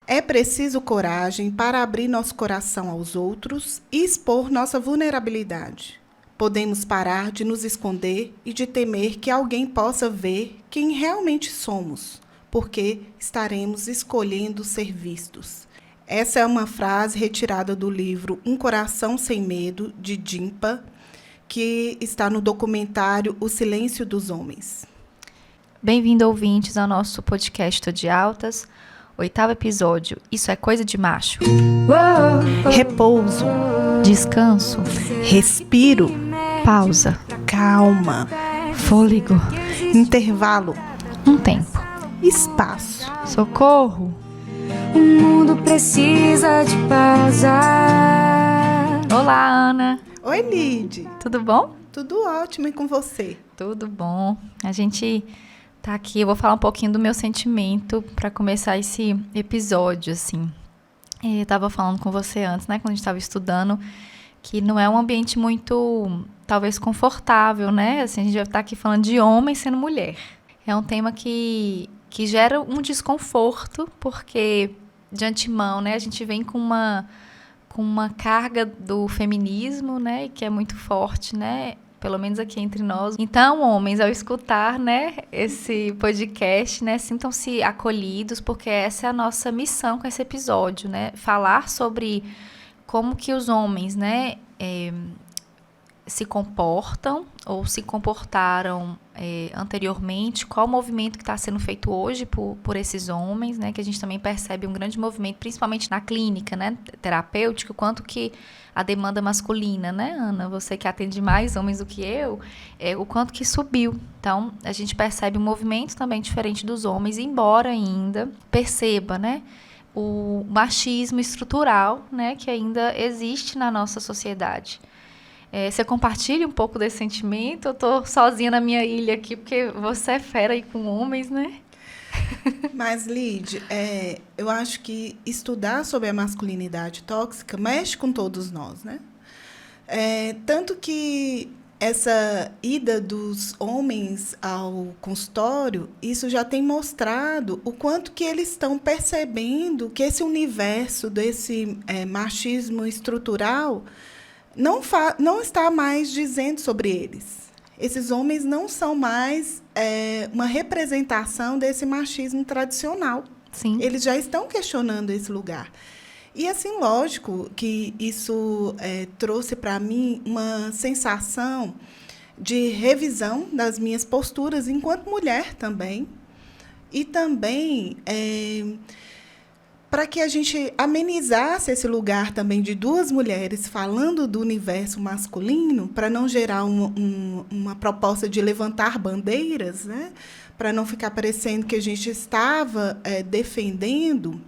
É preciso coragem para abrir nosso coração aos outros e expor nossa vulnerabilidade. Podemos parar de nos esconder e de temer que alguém possa ver quem realmente somos, porque estaremos escolhendo ser vistos. Essa é uma frase retirada do livro Um Coração Sem Medo, de Dimpa, que está no documentário O Silêncio dos Homens. Bem-vindo, ouvintes, ao nosso podcast Tô de Altas, 8º episódio, Isso é Coisa de Macho. Repouso, Descanso, respiro, pausa, calma, fôlego, intervalo, um tempo, espaço. socorro. O mundo precisa de pausa. Olá, Ana. Oi, Lid. Tudo bom? Tudo ótimo, e com você? Tudo bom. A gente tá aqui, eu vou falar um pouquinho do meu sentimento para começar esse episódio, assim. Eu tava falando com você antes, né, quando a gente tava estudando, que não é um ambiente muito, talvez, confortável, né? Assim, a gente vai estar aqui falando de homem sendo mulher. É um tema que gera um desconforto, porque, de antemão, né, a gente vem com uma carga do feminismo, né, que é muito forte, né, pelo menos aqui entre nós. Então, homens, ao escutar, né, esse podcast, né, sintam-se acolhidos, porque essa é a nossa missão com esse episódio, né, falar sobre como que os homens, né, se comportam ou se comportaram anteriormente, qual o movimento que está sendo feito hoje por esses homens, né, que a gente também percebe um grande movimento, principalmente na clínica, né, terapêutica, quanto que a demanda masculina, né, Ana, você que atende mais homens do que eu, o quanto que subiu. Então, a gente percebe um movimento também diferente dos homens, embora ainda perceba, né, o machismo estrutural, né, que ainda existe na nossa sociedade. Você compartilha um pouco desse sentimento? Eu tô sozinha na minha ilha aqui, porque você é fera aí com homens, né? Mas, Lid, eu acho que estudar sobre a masculinidade tóxica mexe com todos nós, né? Tanto que essa ida dos homens ao consultório, isso já tem mostrado o quanto que eles estão percebendo que esse universo desse machismo estrutural não está mais dizendo sobre eles. Esses homens não são mais uma representação desse machismo tradicional. Sim. Eles já estão questionando esse lugar. E, assim, lógico que isso trouxe para mim uma sensação de revisão das minhas posturas enquanto mulher também. E também para que a gente amenizasse esse lugar também de duas mulheres falando do universo masculino, para não gerar uma proposta de levantar bandeiras, né? Para não ficar parecendo que a gente estava defendendo,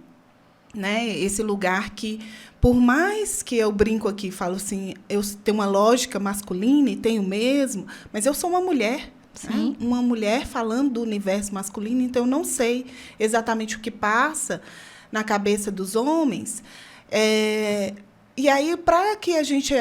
né, esse lugar que, por mais que eu brinco aqui, falo assim, eu tenho uma lógica masculina e tenho mesmo, mas eu sou uma mulher. Sim. Né? Uma mulher falando do universo masculino, então eu não sei exatamente o que passa na cabeça dos homens. E aí, para que a gente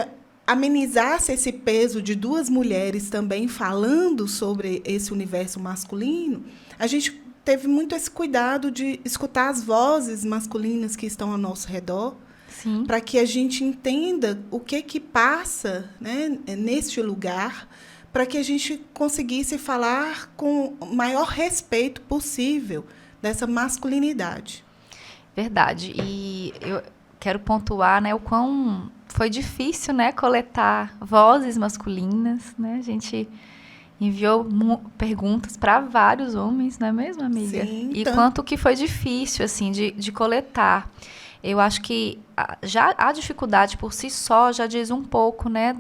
amenizasse esse peso de duas mulheres também falando sobre esse universo masculino, a gente teve muito esse cuidado de escutar as vozes masculinas que estão ao nosso redor, para que a gente entenda o que passa, né, neste lugar, para que a gente conseguisse falar com o maior respeito possível dessa masculinidade. Verdade. E eu quero pontuar, né, o quão foi difícil, né, coletar vozes masculinas, né? A gente enviou perguntas para vários homens, não é mesmo, amiga? Sim, e quanto que foi difícil, assim, de coletar. Eu acho que já a dificuldade por si só já diz um pouco, né,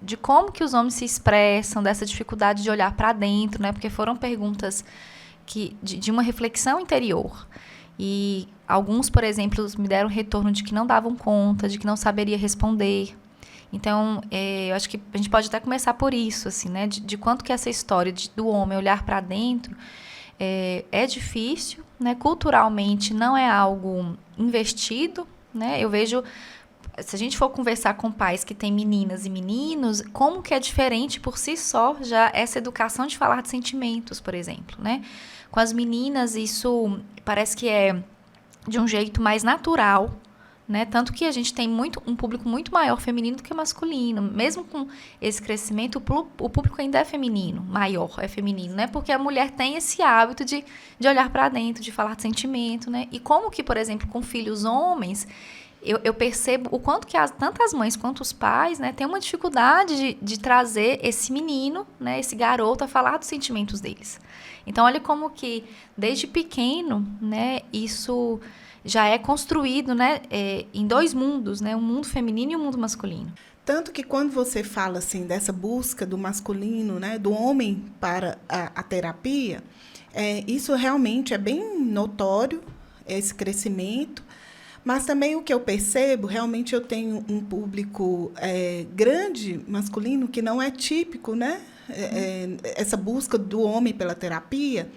de como que os homens se expressam, dessa dificuldade de olhar para dentro, né? Porque foram perguntas de uma reflexão interior. E alguns, por exemplo, me deram retorno de que não davam conta, de que não saberia responder. Então, eu acho que a gente pode até começar por isso, assim, né? De quanto que essa história do homem olhar para dentro é difícil, né? Culturalmente não é algo investido, né? Eu vejo, se a gente for conversar com pais que têm meninas e meninos, como que é diferente por si só já essa educação de falar de sentimentos, por exemplo, né? Com as meninas, isso parece que é de um jeito mais natural, né? Tanto que a gente tem um público muito maior feminino do que masculino. Mesmo com esse crescimento, o público ainda é feminino, maior é feminino, né? Porque a mulher tem esse hábito de olhar para dentro, de falar de sentimento, né? E como que, por exemplo, com filhos homens, eu percebo o quanto que tanto as mães quanto os pais, né, têm uma dificuldade de trazer esse menino, né, esse garoto, a falar dos sentimentos deles. Então, olha como que, desde pequeno, né, isso já é construído, né, em dois mundos, né, um mundo feminino e um mundo masculino. Tanto que quando você fala assim dessa busca do masculino, né, do homem para a terapia, isso realmente é bem notório, esse crescimento. Mas também o que eu percebo, realmente eu tenho um público grande, masculino, que não é típico, né? Essa busca do homem pela terapia,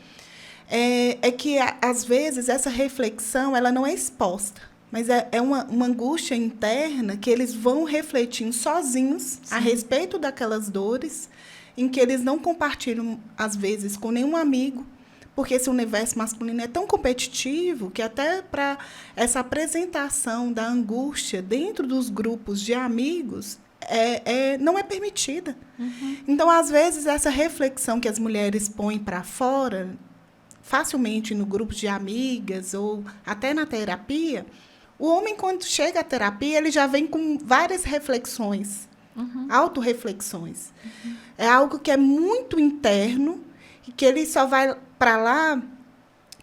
é que, às vezes, essa reflexão ela não é exposta, mas é uma angústia interna que eles vão refletindo sozinhos a respeito daquelas dores, em que eles não compartilham, às vezes, com nenhum amigo, porque esse universo masculino é tão competitivo que até para essa apresentação da angústia dentro dos grupos de amigos não é permitida. Uhum. Então, às vezes, essa reflexão que as mulheres põem para fora, facilmente no grupo de amigas ou até na terapia, o homem, quando chega à terapia, ele já vem com várias reflexões, autorreflexões. Uhum. É algo que é muito interno e que ele só vai para lá,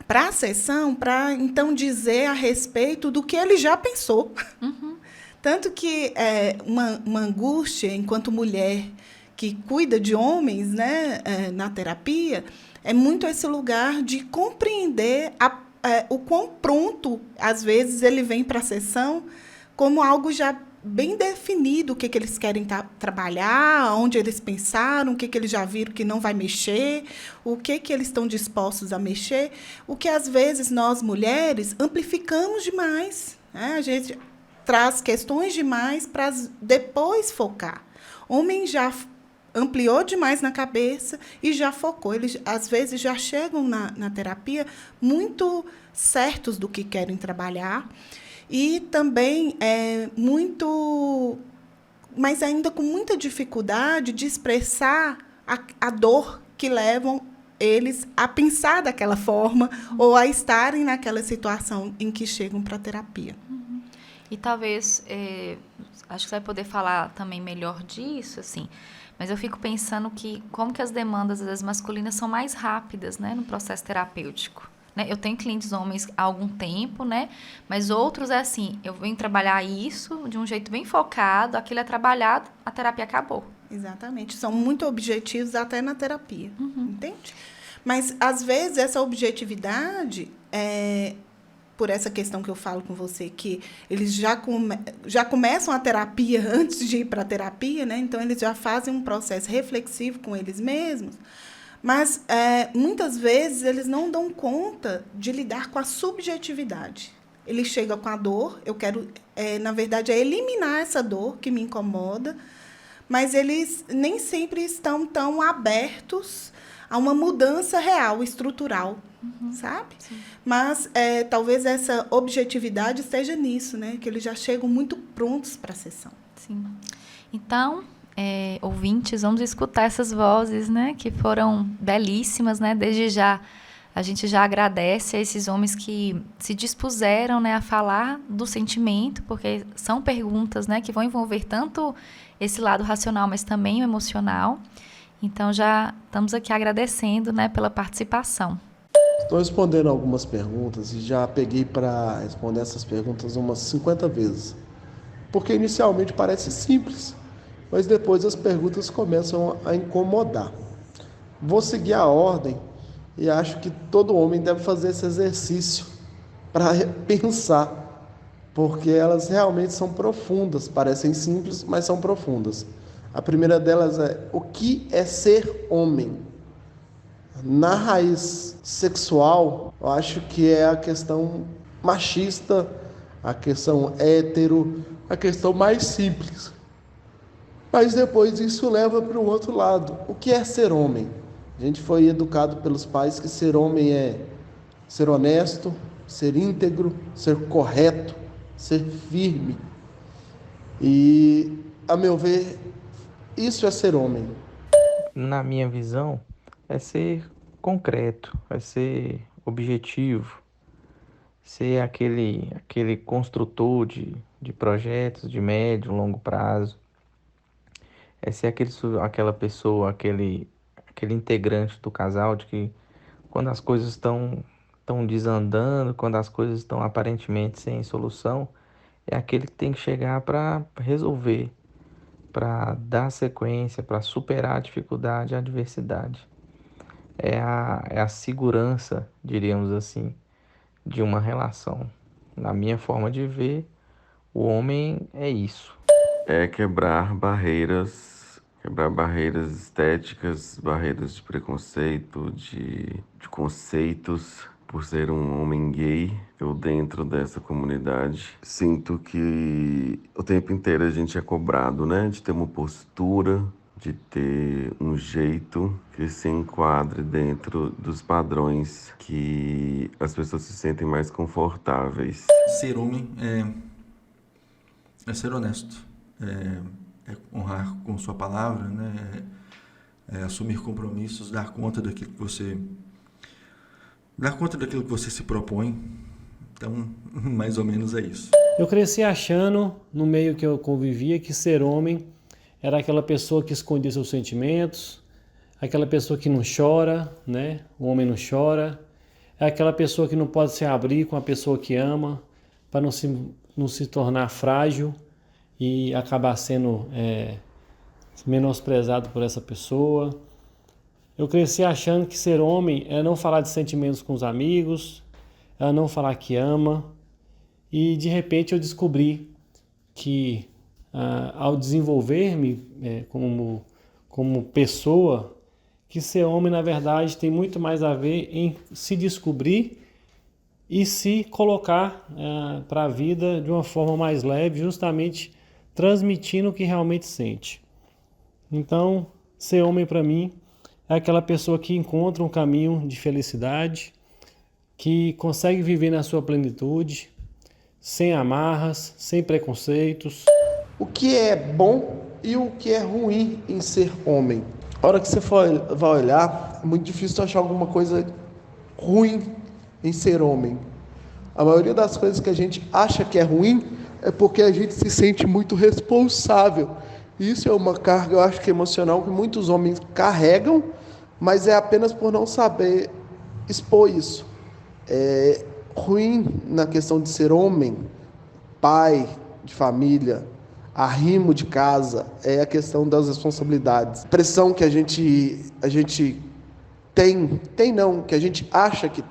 para a sessão, para, então, dizer a respeito do que ele já pensou. Uhum. Tanto que uma angústia, enquanto mulher que cuida de homens, né, na terapia, é muito esse lugar de compreender o quão pronto, às vezes, ele vem para a sessão como algo já bem definido, o que eles querem trabalhar, onde eles pensaram, o que eles já viram que não vai mexer, o que eles estão dispostos a mexer, o que, às vezes, nós, mulheres, amplificamos demais, né? A gente traz questões demais para depois focar. Homem já ampliou demais na cabeça e já focou. Eles, às vezes, já chegam na terapia muito certos do que querem trabalhar, e também mas ainda com muita dificuldade de expressar a dor que levam eles a pensar daquela forma ou a estarem naquela situação em que chegam para a terapia. Uhum. E talvez, acho que você vai poder falar também melhor disso, assim, mas eu fico pensando que como que as demandas das masculinas são mais rápidas, né, no processo terapêutico. Eu tenho clientes homens há algum tempo, né? Mas outros é assim, eu venho trabalhar isso de um jeito bem focado, aquilo é trabalhado, a terapia acabou. Exatamente. São muito objetivos até na terapia, entende? Mas, às vezes, essa objetividade, por essa questão que eu falo com você, que eles já começam a terapia antes de ir para a terapia, né? Então, eles já fazem um processo reflexivo com eles mesmos. Mas, muitas vezes, eles não dão conta de lidar com a subjetividade. Ele chega com a dor, eu quero, na verdade, eliminar essa dor que me incomoda, mas eles nem sempre estão tão abertos a uma mudança real, estrutural, sabe? Sim. Mas, talvez essa objetividade esteja nisso, né? Que eles já chegam muito prontos para a sessão. Sim. Então, ouvintes, vamos escutar essas vozes, né, que foram belíssimas, né? Desde já, a gente já agradece a esses homens que se dispuseram, né, a falar do sentimento, porque são perguntas, né, que vão envolver tanto esse lado racional, mas também o emocional. Então, já estamos aqui agradecendo, né, pela participação. Estou respondendo algumas perguntas e já peguei para responder essas perguntas umas 50 vezes, porque inicialmente parece simples, mas depois as perguntas começam a incomodar. Vou seguir a ordem e acho que todo homem deve fazer esse exercício para pensar, porque elas realmente são profundas, parecem simples, mas são profundas. A primeira delas é: o que é ser homem? Na raiz sexual, eu acho que é a questão machista, a questão hétero, a questão mais simples. Mas depois isso leva para o outro lado. O que é ser homem? A gente foi educado pelos pais que ser homem é ser honesto, ser íntegro, ser correto, ser firme. E, a meu ver, isso é ser homem. Na minha visão, é ser concreto, é ser objetivo, ser aquele construtor de projetos de médio, longo prazo, é ser aquela pessoa, aquele integrante do casal de que quando as coisas estão desandando, quando as coisas estão aparentemente sem solução, é aquele que tem que chegar para resolver, para dar sequência, para superar a dificuldade, a adversidade. É a segurança, diríamos assim, de uma relação. Na minha forma de ver, o homem é isso. É quebrar barreiras estéticas, barreiras de preconceito, de conceitos. Por ser um homem gay, eu dentro dessa comunidade sinto que o tempo inteiro a gente é cobrado, né? De ter uma postura, de ter um jeito que se enquadre dentro dos padrões que as pessoas se sentem mais confortáveis. Ser homem é ser honesto, é honrar com sua palavra, né? É assumir compromissos, dar conta daquilo que você se propõe. Então, mais ou menos é isso. Eu cresci achando, no meio que eu convivia, que ser homem era aquela pessoa que escondia seus sentimentos, aquela pessoa que não chora, né? O homem não chora. É aquela pessoa que não pode se abrir com a pessoa que ama, para não se tornar frágil e acabar sendo menosprezado por essa pessoa. Eu cresci achando que ser homem é não falar de sentimentos com os amigos, é não falar que ama. E de repente eu descobri que ao desenvolver-me como pessoa, que ser homem na verdade tem muito mais a ver em se descobrir e se colocar para a vida de uma forma mais leve, justamente transmitindo o que realmente sente. Então, ser homem para mim é aquela pessoa que encontra um caminho de felicidade, que consegue viver na sua plenitude, sem amarras, sem preconceitos. O que é bom e o que é ruim em ser homem? A hora que você vai olhar, é muito difícil achar alguma coisa ruim em ser homem. A maioria das coisas que a gente acha que é ruim é porque a gente se sente muito responsável. Isso é uma carga, eu acho que emocional, que muitos homens carregam, mas é apenas por não saber expor isso. É ruim na questão de ser homem, pai de família, arrimo de casa, é a questão das responsabilidades. A pressão que a gente que a gente acha que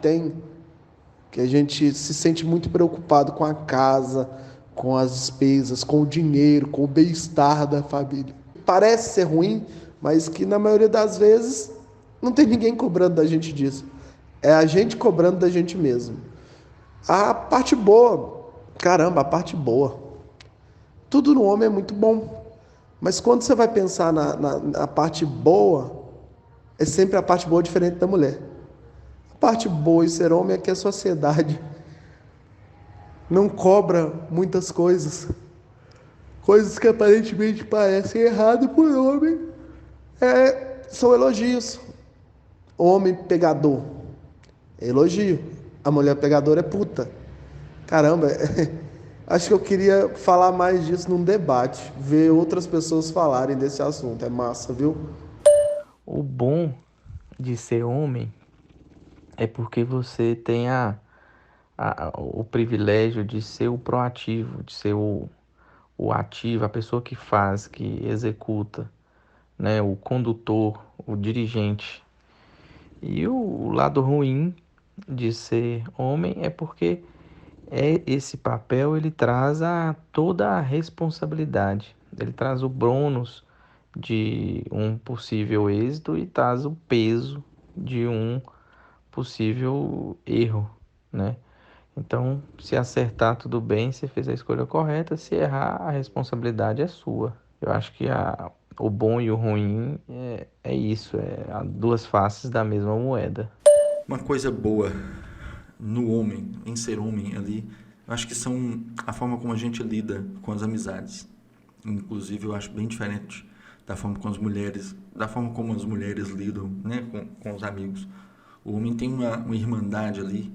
a gente se sente muito preocupado com a casa, com as despesas, com o dinheiro, com o bem-estar da família. Parece ser ruim, mas que na maioria das vezes não tem ninguém cobrando da gente disso. É a gente cobrando da gente mesmo. A parte boa, a parte boa. Tudo no homem é muito bom. Mas quando você vai pensar na parte boa, é sempre a parte boa diferente da mulher. A parte boa em ser homem é que a sociedade não cobra muitas coisas. Coisas que aparentemente parecem erradas por homem, são elogios. Homem pegador é elogio. A mulher pegadora é puta. Caramba, acho que eu queria falar mais disso num debate, ver outras pessoas falarem desse assunto. É massa, viu? O bom de ser homem é porque você tem o privilégio de ser o proativo, de ser o ativo, a pessoa que faz, que executa, né? O condutor, o dirigente. E o lado ruim de ser homem é porque esse papel ele traz toda a responsabilidade, ele traz o bônus de um possível êxito e traz o peso de um possível erro, né? Então, se acertar, tudo bem, se fez a escolha correta, se errar, a responsabilidade é sua. Eu acho que o bom e o ruim é isso, duas faces da mesma moeda. Uma coisa boa no homem, em ser homem ali, eu acho que são a forma como a gente lida com as amizades. Inclusive, eu acho bem diferente da forma como as mulheres lidam, né, com os amigos. O homem tem uma irmandade ali,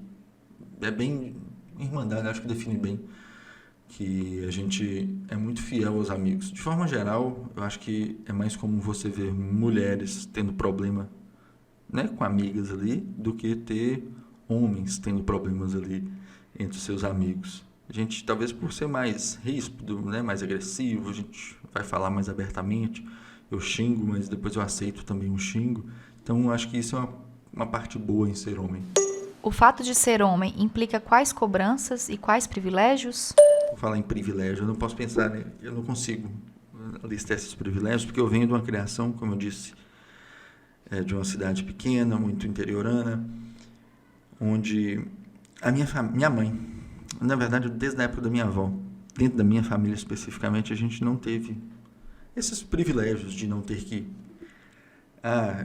é bem irmandade, acho que define bem, que a gente é muito fiel aos amigos. De forma geral, eu acho que é mais comum você ver mulheres tendo problema, né, com amigas ali, do que ter homens tendo problemas ali entre os seus amigos. A gente, talvez por ser mais ríspido, né, mais agressivo, a gente vai falar mais abertamente. Eu xingo, mas depois eu aceito também um xingo. Então, eu acho que isso é uma parte boa em ser homem. O fato de ser homem implica quais cobranças e quais privilégios? Vou falar em privilégio, eu não posso pensar, né? Eu não consigo listar esses privilégios, porque eu venho de uma criação, como eu disse, de uma cidade pequena, muito interiorana, onde a minha mãe, na verdade, desde a época da minha avó, dentro da minha família especificamente, a gente não teve esses privilégios de não ter que...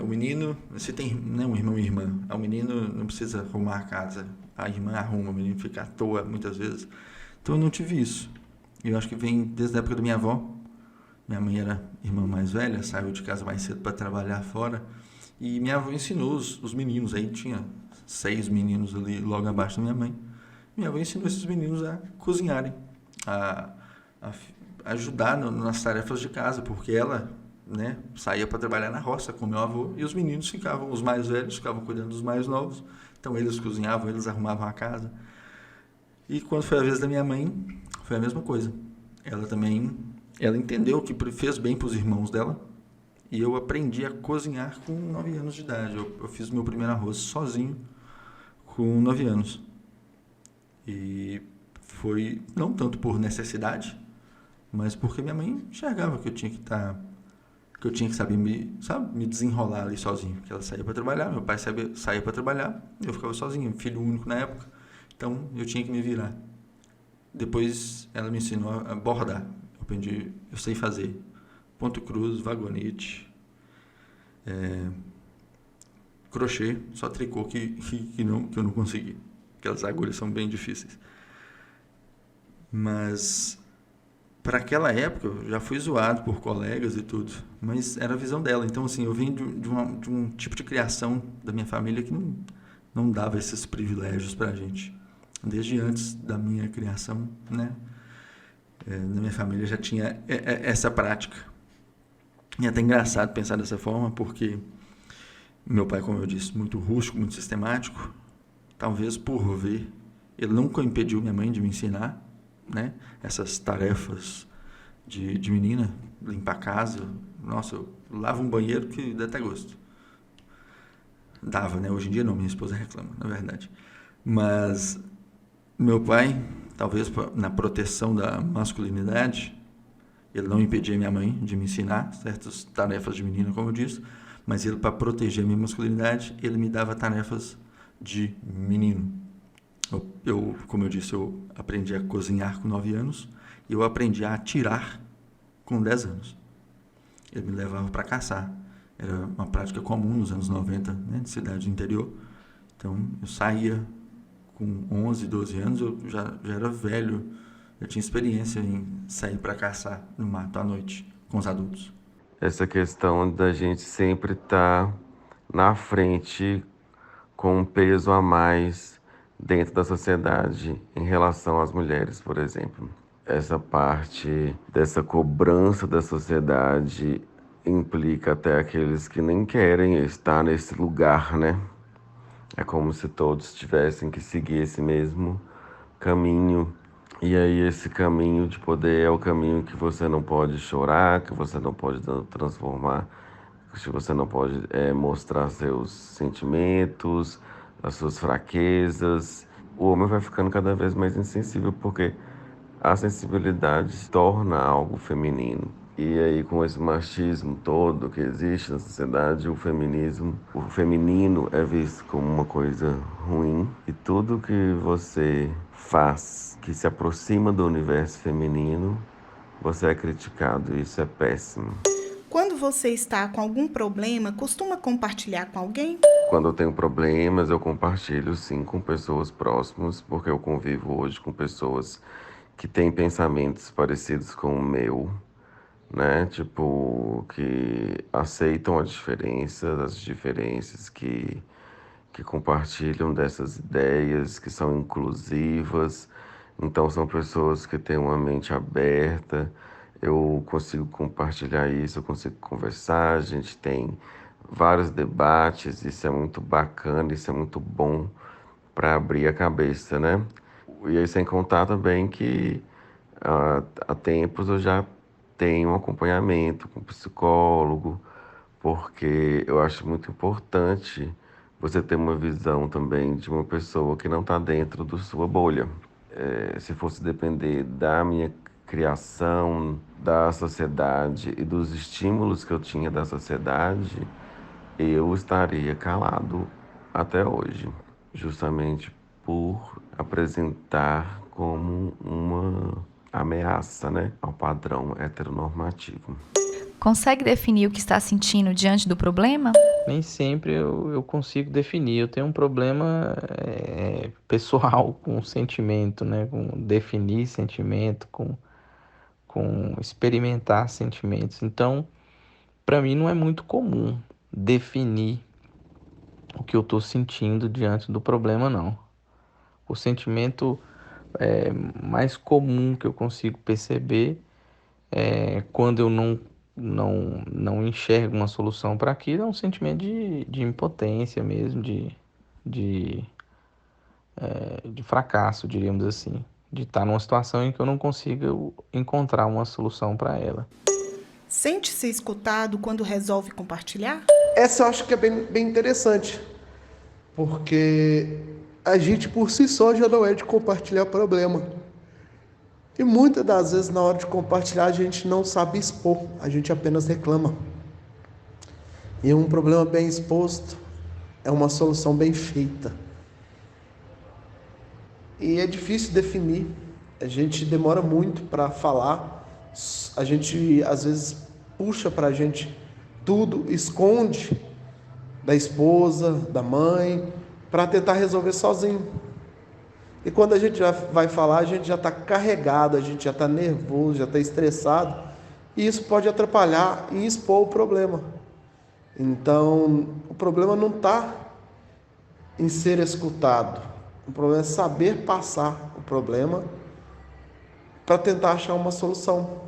o menino, você tem, né, um irmão e irmã, o menino não precisa arrumar a casa, a irmã arruma, o menino fica à toa muitas vezes. Então eu não tive isso. Eu acho que vem desde a época da minha avó. Minha mãe era irmã mais velha, saiu de casa mais cedo para trabalhar fora, e minha avó ensinou os meninos, aí tinha 6 meninos ali logo abaixo da minha mãe. Minha avó ensinou esses meninos a cozinharem, a ajudar nas tarefas de casa, porque ela, né, saía para trabalhar na roça com meu avô, e os meninos ficavam, os mais velhos ficavam cuidando dos mais novos. Então eles cozinhavam, eles arrumavam a casa. E quando foi a vez da minha mãe, foi a mesma coisa. Ela entendeu que fez bem para os irmãos dela, e eu aprendi a cozinhar com 9 anos de idade. Eu fiz meu primeiro arroz sozinho com 9 anos. E foi não tanto por necessidade, mas porque minha mãe enxergava que eu tinha que saber me desenrolar ali sozinho. Que ela saía para trabalhar, meu pai saía para trabalhar, eu ficava sozinho, filho único na época, então eu tinha que me virar. Depois ela me ensinou a bordar. Eu sei fazer ponto cruz, vagonete, crochê, só tricô que eu não consegui. Aquelas agulhas são bem difíceis. Mas para aquela época eu já fui zoado por colegas e tudo, mas era a visão dela. Então, assim, eu vim de um tipo de criação da minha família que não dava esses privilégios para a gente. Desde antes da minha criação, né? Na minha família já tinha essa prática. E é até engraçado pensar dessa forma, porque meu pai, como eu disse, muito rústico, muito sistemático, talvez por ver, ele nunca impediu minha mãe de me ensinar, né, essas tarefas de menina, limpar a casa. Nossa, eu lavo um banheiro que dá até gosto. Dava, né? Hoje em dia não, minha esposa reclama, na verdade. Mas meu pai, talvez na proteção da masculinidade, ele não impedia minha mãe de me ensinar certas tarefas de menina, como eu disse, mas ele, para proteger a minha masculinidade, ele me dava tarefas de menino. Como eu disse, eu aprendi a cozinhar com 9 anos e eu aprendi a atirar com 10 anos. Ele me levava para caçar. Era uma prática comum nos anos 90, né, de cidade do interior. Então, eu saía com 11, 12 anos, eu já era velho. Eu tinha experiência em sair para caçar no mato à noite com os adultos. Essa questão da gente sempre estar na frente com um peso a mais dentro da sociedade em relação às mulheres, por exemplo. Essa parte dessa cobrança da sociedade implica até aqueles que nem querem estar nesse lugar, né? É como se todos tivessem que seguir esse mesmo caminho. E aí esse caminho de poder é o caminho que você não pode chorar, que você não pode transformar, que você não pode mostrar seus sentimentos, as suas fraquezas. O homem vai ficando cada vez mais insensível, porque a sensibilidade torna algo feminino. E aí, com esse machismo todo que existe na sociedade, o feminino é visto como uma coisa ruim. E tudo que você faz que se aproxima do universo feminino, você é criticado. E isso é péssimo. quando você está com algum problema, costuma compartilhar com alguém? Quando eu tenho problemas, eu compartilho sim com pessoas próximas, porque eu convivo hoje com pessoas que têm pensamentos parecidos com o meu, né? Tipo, que aceitam as diferenças, que compartilham dessas ideias, que são inclusivas. Então, são pessoas que têm uma mente aberta. Eu consigo compartilhar isso, eu consigo conversar, a gente tem vários debates, isso é muito bacana, isso é muito bom para abrir a cabeça, né? E aí, sem contar também que há tempos eu já tenho um acompanhamento com psicólogo, porque eu acho muito importante você ter uma visão também de uma pessoa que não está dentro da sua bolha. Se fosse depender da minha criação, da sociedade e dos estímulos que eu tinha da sociedade, eu estaria calado até hoje, justamente por apresentar como uma ameaça, né, ao padrão heteronormativo. Consegue definir o que está sentindo diante do problema? Nem sempre eu consigo definir. Eu tenho um problema pessoal com sentimento, né? Com definir sentimento, com experimentar sentimentos. Então, para mim não é muito comum definir o que eu estou sentindo diante do problema, não. O sentimento mais comum que eu consigo perceber é quando eu não enxergo uma solução para aquilo, é um sentimento de impotência mesmo, de fracasso, diríamos assim. De estar numa situação em que eu não consiga encontrar uma solução para ela. Sente-se escutado quando resolve compartilhar? Essa eu acho que é bem interessante, porque a gente por si só já não é de compartilhar problema. E muitas das vezes na hora de compartilhar a gente não sabe expor, a gente apenas reclama. E um problema bem exposto é uma solução bem feita. E é difícil definir, a gente demora muito para falar, a gente às vezes puxa para a gente tudo, esconde da esposa, da mãe, para tentar resolver sozinho. E quando a gente já vai falar, a gente já está carregado, a gente já está nervoso, já está estressado, e isso pode atrapalhar e expor o problema. Então, o problema não está em ser escutado, o problema é saber passar o problema para tentar achar uma solução.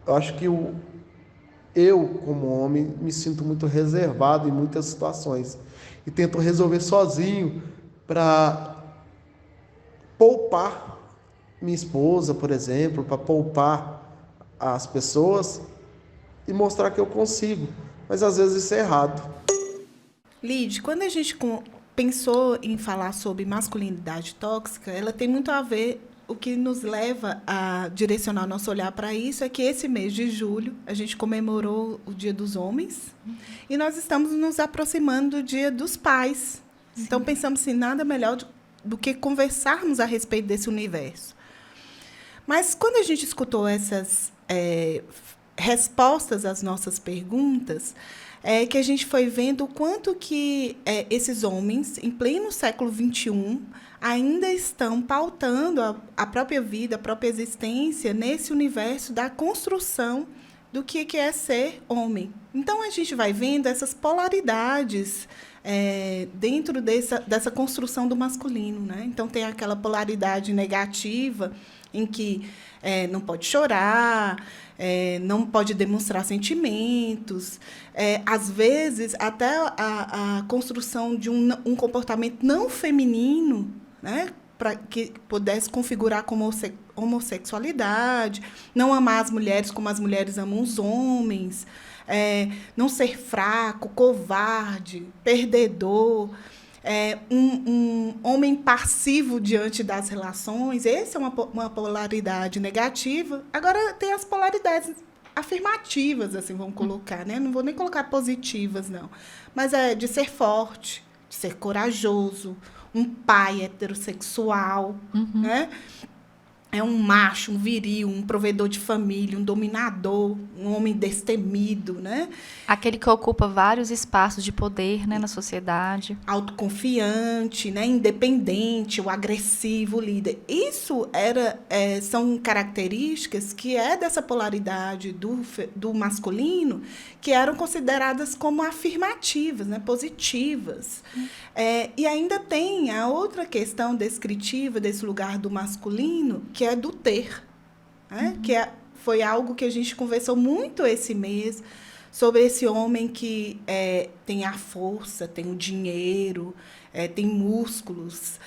Eu acho que eu, como homem, me sinto muito reservado em muitas situações e tento resolver sozinho para poupar minha esposa, por exemplo, para poupar as pessoas e mostrar que eu consigo, mas às vezes isso é errado. Lide, quando a gente pensou em falar sobre masculinidade tóxica, ela tem muito a ver, o que nos leva a direcionar nosso olhar para isso é que esse mês de julho a gente comemorou o Dia dos Homens e nós estamos nos aproximando do Dia dos Pais. Sim. Então pensamos assim, nada melhor do que conversarmos a respeito desse universo. Mas quando a gente escutou essas respostas às nossas perguntas, que a gente foi vendo o quanto que esses homens, em pleno século XXI, ainda estão pautando a própria vida, a própria existência nesse universo da construção do que é ser homem. Então, a gente vai vendo essas polaridades dentro dessa construção do masculino, né? Então, tem aquela polaridade negativa em que não pode chorar, não pode demonstrar sentimentos, às vezes até a construção de um comportamento não feminino, né, para que pudesse configurar como homossexualidade, não amar as mulheres como as mulheres amam os homens, não ser fraco, covarde, perdedor, um homem passivo diante das relações. Essa é uma polaridade negativa. Agora, tem as polaridades afirmativas, assim, vamos colocar, né? Não vou nem colocar positivas, não. Mas de ser forte, de ser corajoso, um pai heterossexual, né? é um macho, um viril, um provedor de família, um dominador, um homem destemido, né? Aquele que ocupa vários espaços de poder, né, na sociedade. Autoconfiante, né? Independente, o agressivo, o líder. Isso são características que dessa polaridade do masculino que eram consideradas como afirmativas, né? Positivas. E ainda tem a outra questão descritiva desse lugar do masculino, que é do ter, né? Foi algo que a gente conversou muito esse mês, sobre esse homem que tem a força, tem o dinheiro, tem músculos,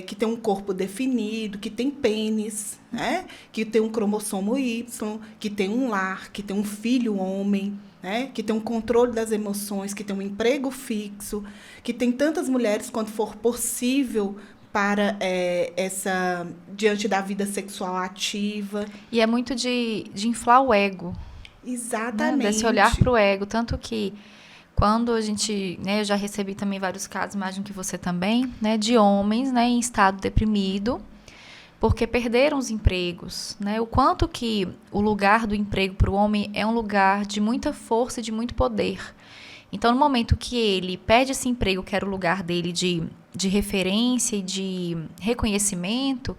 que tem um corpo definido, que tem pênis, né? Que tem um cromossomo Y, que tem um lar, que tem um filho homem, né? Que tem um controle das emoções, que tem um emprego fixo, que tem tantas mulheres quanto for possível para diante da vida sexual ativa. E é muito de inflar o ego. Exatamente. Né? Desse olhar para o ego. Tanto que quando a gente... né, eu já recebi também vários casos, imagino que você também, né, de homens, né, em estado deprimido, porque perderam os empregos. Né? O quanto que o lugar do emprego para o homem é um lugar de muita força e de muito poder. Então, no momento que ele perde esse emprego, que era o lugar dele de referência e de reconhecimento,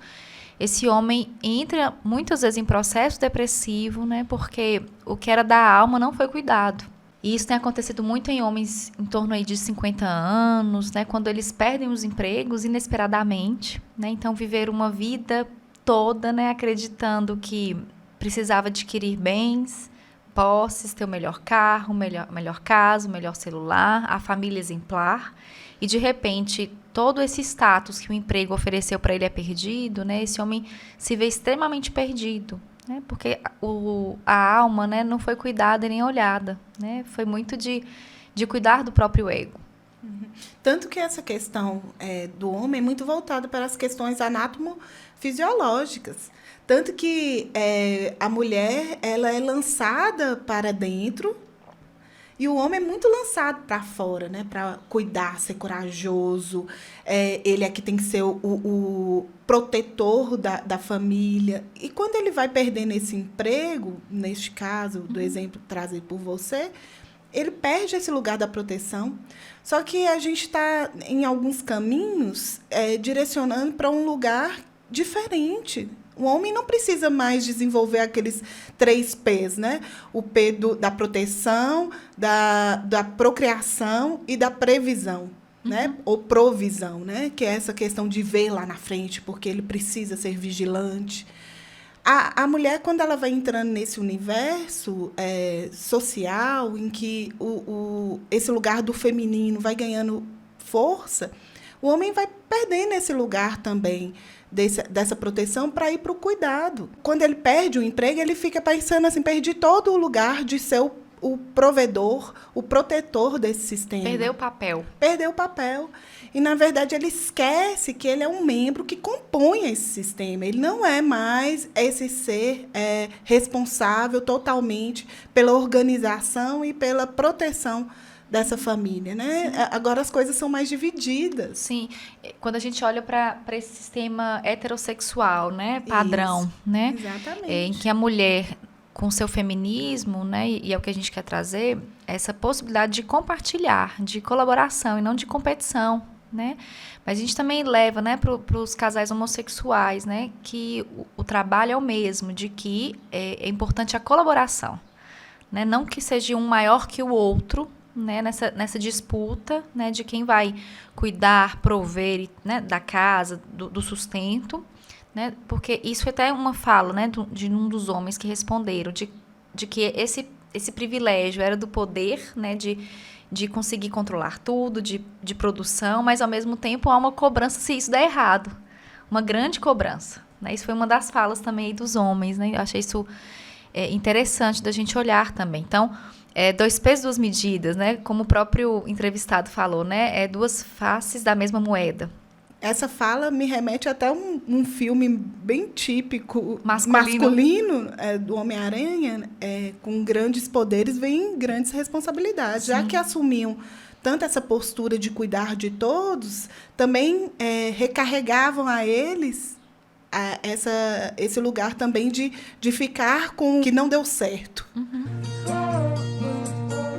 esse homem entra muitas vezes em processo depressivo, né? Porque o que era da alma não foi cuidado. E isso tem acontecido muito em homens em torno aí de 50 anos, né? Quando eles perdem os empregos inesperadamente, né? Então, viveram uma vida toda, né? Acreditando que precisava adquirir bens, posses, ter o melhor carro, melhor casa, o melhor celular, a família exemplar. E, de repente, todo esse status que o emprego ofereceu para ele é perdido, né? Esse homem se vê extremamente perdido, né? Porque a alma, né, não foi cuidada e nem olhada, né? Foi muito de cuidar do próprio ego. Tanto que essa questão do homem é muito voltada para as questões anatomofisiológicas. Tanto que a mulher ela é lançada para dentro e o homem é muito lançado para fora, né? Para cuidar, ser corajoso. Ele é que tem que ser o protetor da família. E quando ele vai perdendo esse emprego, neste caso, do exemplo trazido por você, ele perde esse lugar da proteção. Só que a gente está, em alguns caminhos, direcionando para um lugar diferente. O homem não precisa mais desenvolver aqueles 3 P's, né? O P da proteção, da procriação e da previsão, né? Ou provisão, né? Que é essa questão de ver lá na frente, porque ele precisa ser vigilante. A mulher, quando ela vai entrando nesse universo social, em que esse lugar do feminino vai ganhando força, o homem vai perdendo esse lugar também dessa proteção para ir para o cuidado. Quando ele perde o emprego, ele fica pensando assim, perdi todo o lugar de ser o provedor, o protetor desse sistema. Perdeu o papel. Perdeu o papel. E, na verdade, ele esquece que ele é um membro que compõe esse sistema. Ele não é mais esse ser responsável totalmente pela organização e pela proteção dessa família, né? Agora as coisas são mais divididas. Sim, quando a gente olha para esse sistema heterossexual, né, padrão, isso, né? Exatamente. Em que a mulher, com seu feminismo, né, e é o que a gente quer trazer, essa possibilidade de compartilhar, de colaboração e não de competição, né? Mas a gente também leva, né, para os casais homossexuais, né, que o trabalho é o mesmo, de que é importante a colaboração, né? Não que seja um maior que o outro, né, nessa disputa, né, de quem vai cuidar, prover, né, da casa, do sustento, né, porque isso até é uma fala, né, de um dos homens que responderam, de que esse privilégio era do poder, né, de conseguir controlar tudo, de produção, mas ao mesmo tempo há uma cobrança se isso der errado, uma grande cobrança, né, isso foi uma das falas também aí dos homens, né, eu achei isso interessante da gente olhar também. Então, 2 pesos, 2 medidas, né? Como o próprio entrevistado falou, né? 2 faces da mesma moeda. Essa fala me remete até a um filme bem típico masculino do Homem-Aranha. Com grandes poderes vem grandes responsabilidades. Sim. Já que assumiam tanto essa postura de cuidar de todos, também recarregavam a eles esse lugar também de ficar com o que não deu certo.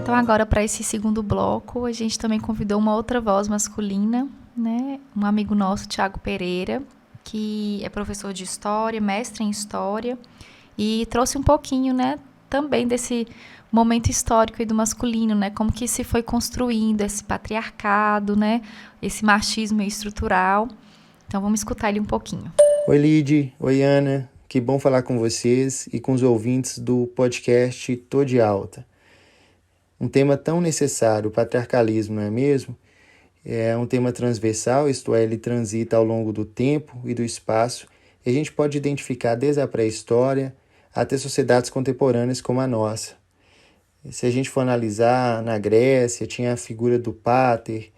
Então, agora, para esse segundo bloco, a gente também convidou uma outra voz masculina, né? Um amigo nosso, Thiago Pereira, que é professor de História, mestre em História, e trouxe um pouquinho, né, também desse momento histórico e do masculino, né? Como que se foi construindo esse patriarcado, né? Esse machismo estrutural. Então, vamos escutar ele um pouquinho. Oi, Lid. Oi, Ana. Que bom falar com vocês e com os ouvintes do podcast Tô de Alta. Um tema tão necessário, o patriarcalismo, não é mesmo? É um tema transversal, isto é, ele transita ao longo do tempo e do espaço, e a gente pode identificar desde a pré-história até sociedades contemporâneas como a nossa. Se a gente for analisar, na Grécia tinha a figura do pater,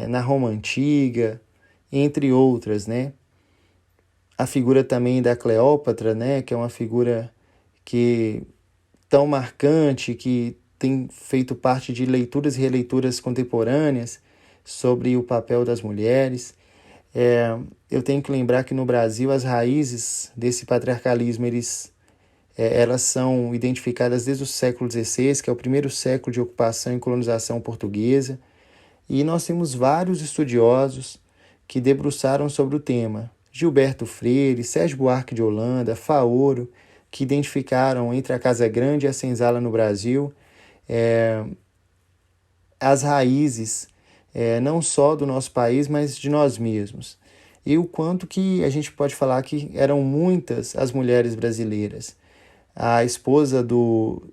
na Roma Antiga, entre outras, né? A figura também da Cleópatra, né? Que é uma figura tão marcante, que tem feito parte de leituras e releituras contemporâneas sobre o papel das mulheres. Eu tenho que lembrar que no Brasil as raízes desse patriarcalismo elas são identificadas desde o século XVI, que é o primeiro século de ocupação e colonização portuguesa, e nós temos vários estudiosos que debruçaram sobre o tema. Gilberto Freire, Sérgio Buarque de Holanda, Faoro, que identificaram entre a Casa Grande e a Senzala no Brasil as raízes não só do nosso país, mas de nós mesmos. E o quanto que a gente pode falar que eram muitas as mulheres brasileiras. A esposa do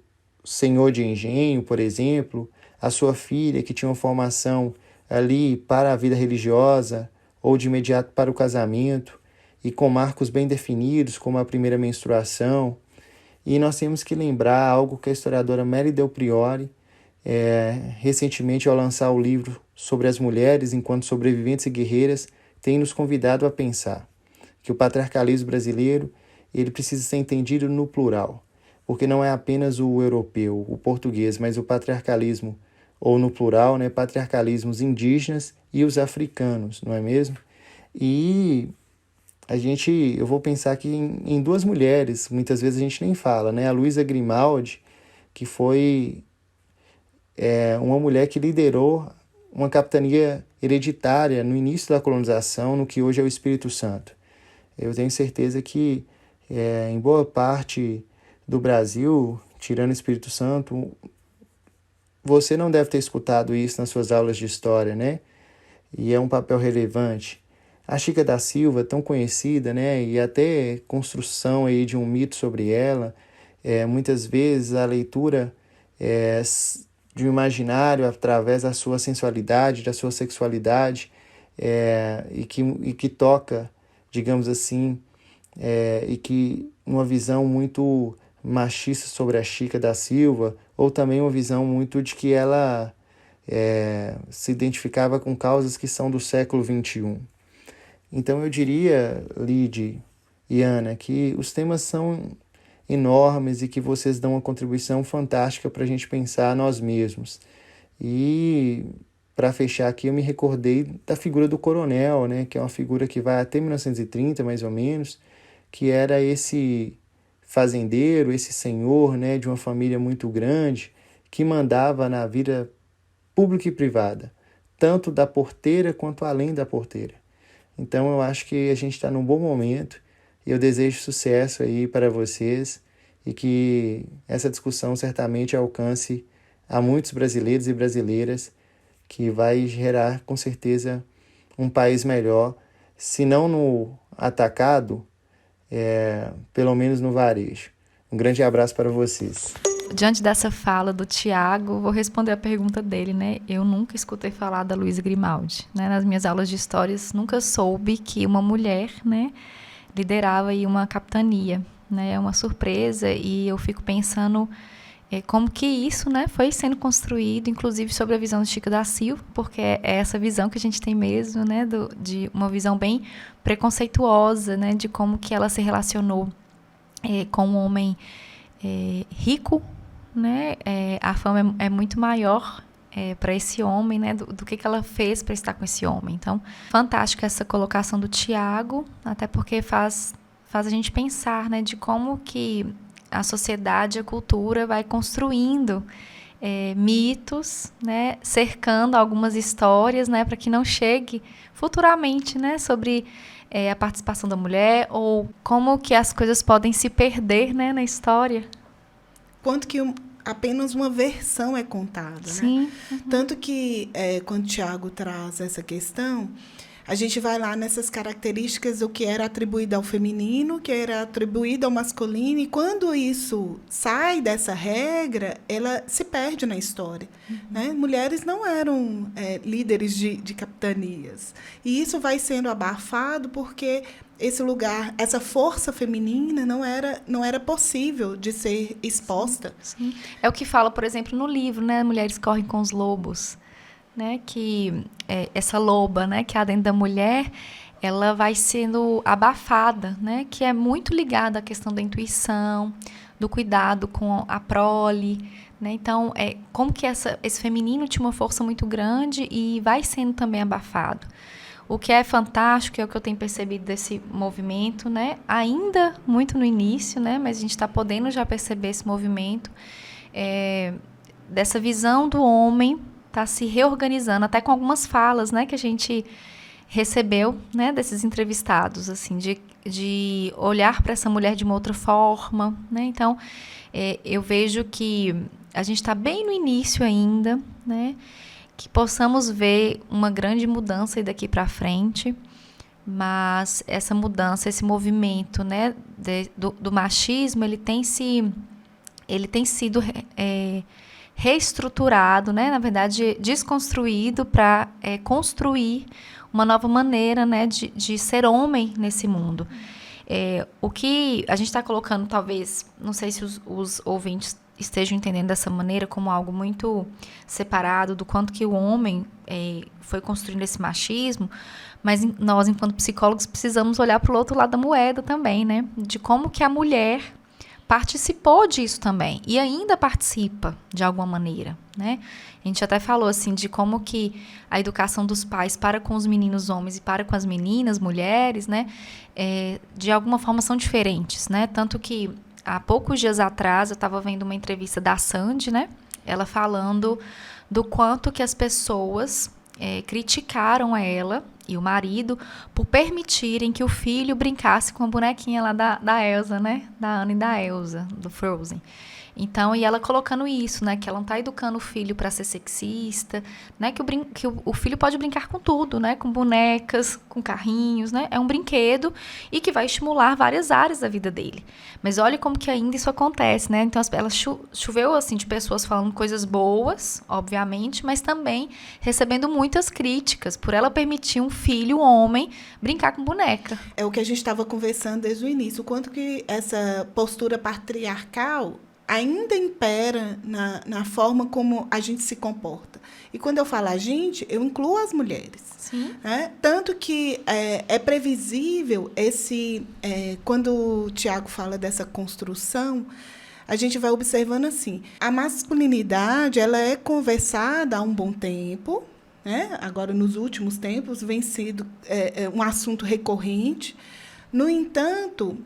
senhor de engenho, por exemplo, a sua filha que tinha uma formação ali para a vida religiosa ou de imediato para o casamento, e com marcos bem definidos, como a primeira menstruação. E nós temos que lembrar algo que a historiadora Mary Del Priore, recentemente, ao lançar o livro sobre as mulheres enquanto sobreviventes e guerreiras, tem nos convidado a pensar que o patriarcalismo brasileiro ele precisa ser entendido no plural, porque não é apenas o europeu, o português, mas o patriarcalismo, ou no plural, né, patriarcalismos indígenas e os africanos, não é mesmo? E eu vou pensar aqui em duas mulheres, muitas vezes a gente nem fala, né? A Luísa Grimaldi, que foi uma mulher que liderou uma capitania hereditária no início da colonização, no que hoje é o Espírito Santo. Eu tenho certeza que em boa parte do Brasil, tirando o Espírito Santo, você não deve ter escutado isso nas suas aulas de história, né? E é um papel relevante. A Chica da Silva, tão conhecida, né? E até construção aí de um mito sobre ela, muitas vezes a leitura de um imaginário através da sua sensualidade, da sua sexualidade, e que toca, digamos assim, e que uma visão muito machista sobre a Chica da Silva, ou também uma visão muito de que ela se identificava com causas que são do século XXI. Então eu diria, Lid e Ana, que os temas são enormes e que vocês dão uma contribuição fantástica para a gente pensar nós mesmos. E para fechar aqui, eu me recordei da figura do coronel, né, que é uma figura que vai até 1930, mais ou menos, que era esse fazendeiro, esse senhor, né, de uma família muito grande, que mandava na vida pública e privada, tanto da porteira quanto além da porteira. Então eu acho que a gente está num bom momento e eu desejo sucesso aí para vocês e que essa discussão certamente alcance a muitos brasileiros e brasileiras, que vai gerar com certeza um país melhor, se não no atacado, pelo menos no varejo. Um grande abraço para vocês. Diante dessa fala do Thiago, vou responder a pergunta dele, né? Eu nunca escutei falar da Luísa Grimaldi, né? Nas minhas aulas de histórias, nunca soube que uma mulher, né, liderava aí uma capitania, né? É uma surpresa, e eu fico pensando como que isso, né, foi sendo construído, inclusive sobre a visão do Chico da Silva, porque é essa visão que a gente tem mesmo, né, de uma visão bem preconceituosa, né, de como que ela se relacionou com um homem rico, né? A fama é muito maior para esse homem, né, do que ela fez para estar com esse homem. Então, fantástica essa colocação do Tiago, até porque faz a gente pensar, né, de como que a sociedade, a cultura vai construindo mitos, né, cercando algumas histórias, né, para que não chegue futuramente, né, sobre a participação da mulher, ou como que as coisas podem se perder, né, na história. Quanto que apenas uma versão é contada. Sim. Né? Uhum. Tanto que, quando o Tiago traz essa questão, a gente vai lá nessas características do que era atribuído ao feminino, que era atribuído ao masculino, e quando isso sai dessa regra, ela se perde na história. Uhum. Né? Mulheres não eram líderes de capitanias. E isso vai sendo abafado porque esse lugar, essa força feminina não era possível de ser exposta. Sim. É o que fala, por exemplo, no livro, né? Mulheres correm com os lobos. Né, que essa loba, né, que há dentro da mulher, ela vai sendo abafada, né, que é muito ligada à questão da intuição, do cuidado com a prole, né? Então, como que esse feminino tinha uma força muito grande e vai sendo também abafado. O que é fantástico, é o que eu tenho percebido desse movimento, né, ainda muito no início, né, mas a gente está podendo já perceber esse movimento, dessa visão do homem está se reorganizando, até com algumas falas, né, que a gente recebeu, né, desses entrevistados, assim, de olhar para essa mulher de uma outra forma, né? Então, eu vejo que a gente está bem no início ainda, né, que possamos ver uma grande mudança aí daqui para frente, mas essa mudança, esse movimento, né, do machismo, ele tem sido reestruturado, né, na verdade, desconstruído para construir uma nova maneira, né, de ser homem nesse mundo. O que a gente está colocando, talvez, não sei se os ouvintes estejam entendendo dessa maneira, como algo muito separado do quanto que o homem foi construindo esse machismo, mas nós, enquanto psicólogos, precisamos olhar para o outro lado da moeda também, né, de como que a mulher participou disso também, e ainda participa de alguma maneira, né? A gente até falou, assim, de como que a educação dos pais para com os meninos homens e para com as meninas, mulheres, né, de alguma forma são diferentes, né? Tanto que, há poucos dias atrás, eu estava vendo uma entrevista da Sandy, né? Ela falando do quanto que as pessoas criticaram ela e o marido por permitirem que o filho brincasse com a bonequinha lá da Elsa, né? Da Anna e da Elsa, do Frozen. Então, e ela colocando isso, né? Que ela não está educando o filho para ser sexista, né? Que o filho pode brincar com tudo, né? Com bonecas, com carrinhos, né? É um brinquedo e que vai estimular várias áreas da vida dele. Mas olha como que ainda isso acontece, né? Então, ela choveu, assim, de pessoas falando coisas boas, obviamente, mas também recebendo muitas críticas por ela permitir um filho, um homem, brincar com boneca. É o que a gente estava conversando desde o início, o quanto que essa postura patriarcal ainda impera na forma como a gente se comporta. E quando eu falo a gente, eu incluo as mulheres. Sim. Né? Tanto que é previsível quando o Tiago fala dessa construção, a gente vai observando assim, a masculinidade ela é conversada há um bom tempo, né? Agora, nos últimos tempos, vem sido um assunto recorrente. No entanto,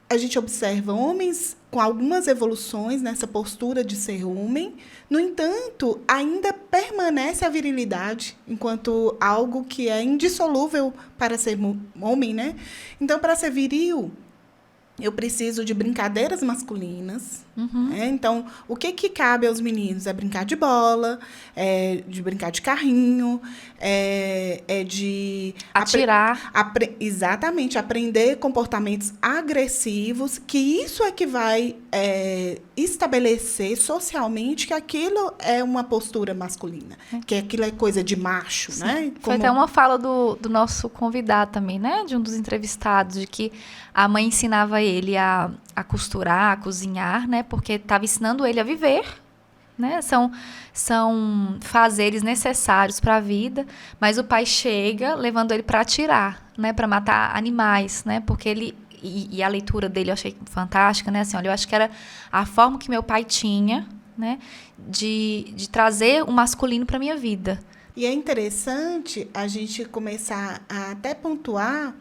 a gente observa homens com algumas evoluções nessa postura de ser homem. No entanto, ainda permanece a virilidade enquanto algo que é indissolúvel para ser homem, né? Então, para ser viril, eu preciso de brincadeiras masculinas. Uhum. Então, o que cabe aos meninos? É brincar de bola, de brincar de carrinho, de... atirar. Exatamente, aprender comportamentos agressivos, que isso é que vai estabelecer socialmente que aquilo é uma postura masculina, que aquilo é coisa de macho, Sim. né? Foi até uma fala do nosso convidado também, né? De um dos entrevistados, de que a mãe ensinava ele a costurar, a cozinhar, né? Porque estava ensinando ele a viver, né? São fazeres necessários para a vida, mas o pai chega levando ele para atirar, né? Para matar animais, né? Porque ele... E a leitura dele eu achei fantástica, né? Assim, olha, eu acho que era a forma que meu pai tinha né, de trazer o masculino para minha vida. E é interessante a gente começar a até pontuar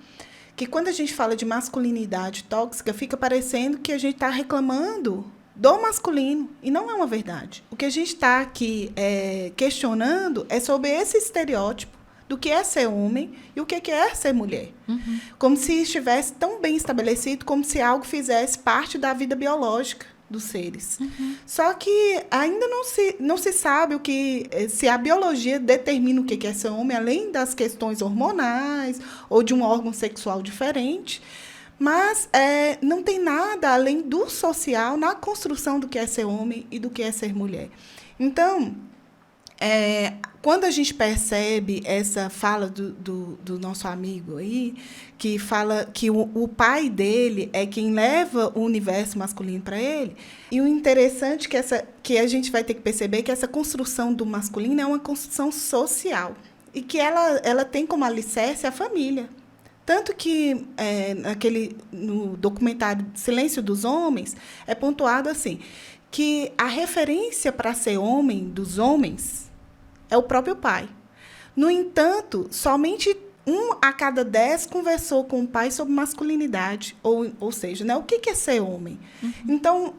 que quando a gente fala de masculinidade tóxica, fica parecendo que a gente está reclamando do masculino, e não é uma verdade. O que a gente está aqui questionando é sobre esse estereótipo do que é ser homem e o que é ser mulher. Uhum. Como se estivesse tão bem estabelecido, como se algo fizesse parte da vida biológica dos seres. Uhum. Só que ainda não se sabe se a biologia determina o que é ser homem, além das questões hormonais ou de um órgão sexual diferente, mas não tem nada além do social na construção do que é ser homem e do que é ser mulher. Então, quando a gente percebe essa fala do nosso amigo aí, que fala que o pai dele é quem leva o universo masculino para ele, e o interessante que a gente vai ter que perceber que essa construção do masculino é uma construção social, e que ela tem como alicerce a família. Tanto que no documentário Silêncio dos Homens é pontuado assim, que a referência para ser homem dos homens é o próprio pai. No entanto, somente 1 a cada 10 conversou com o pai sobre masculinidade, ou seja, né, o que é ser homem. Uhum. Então,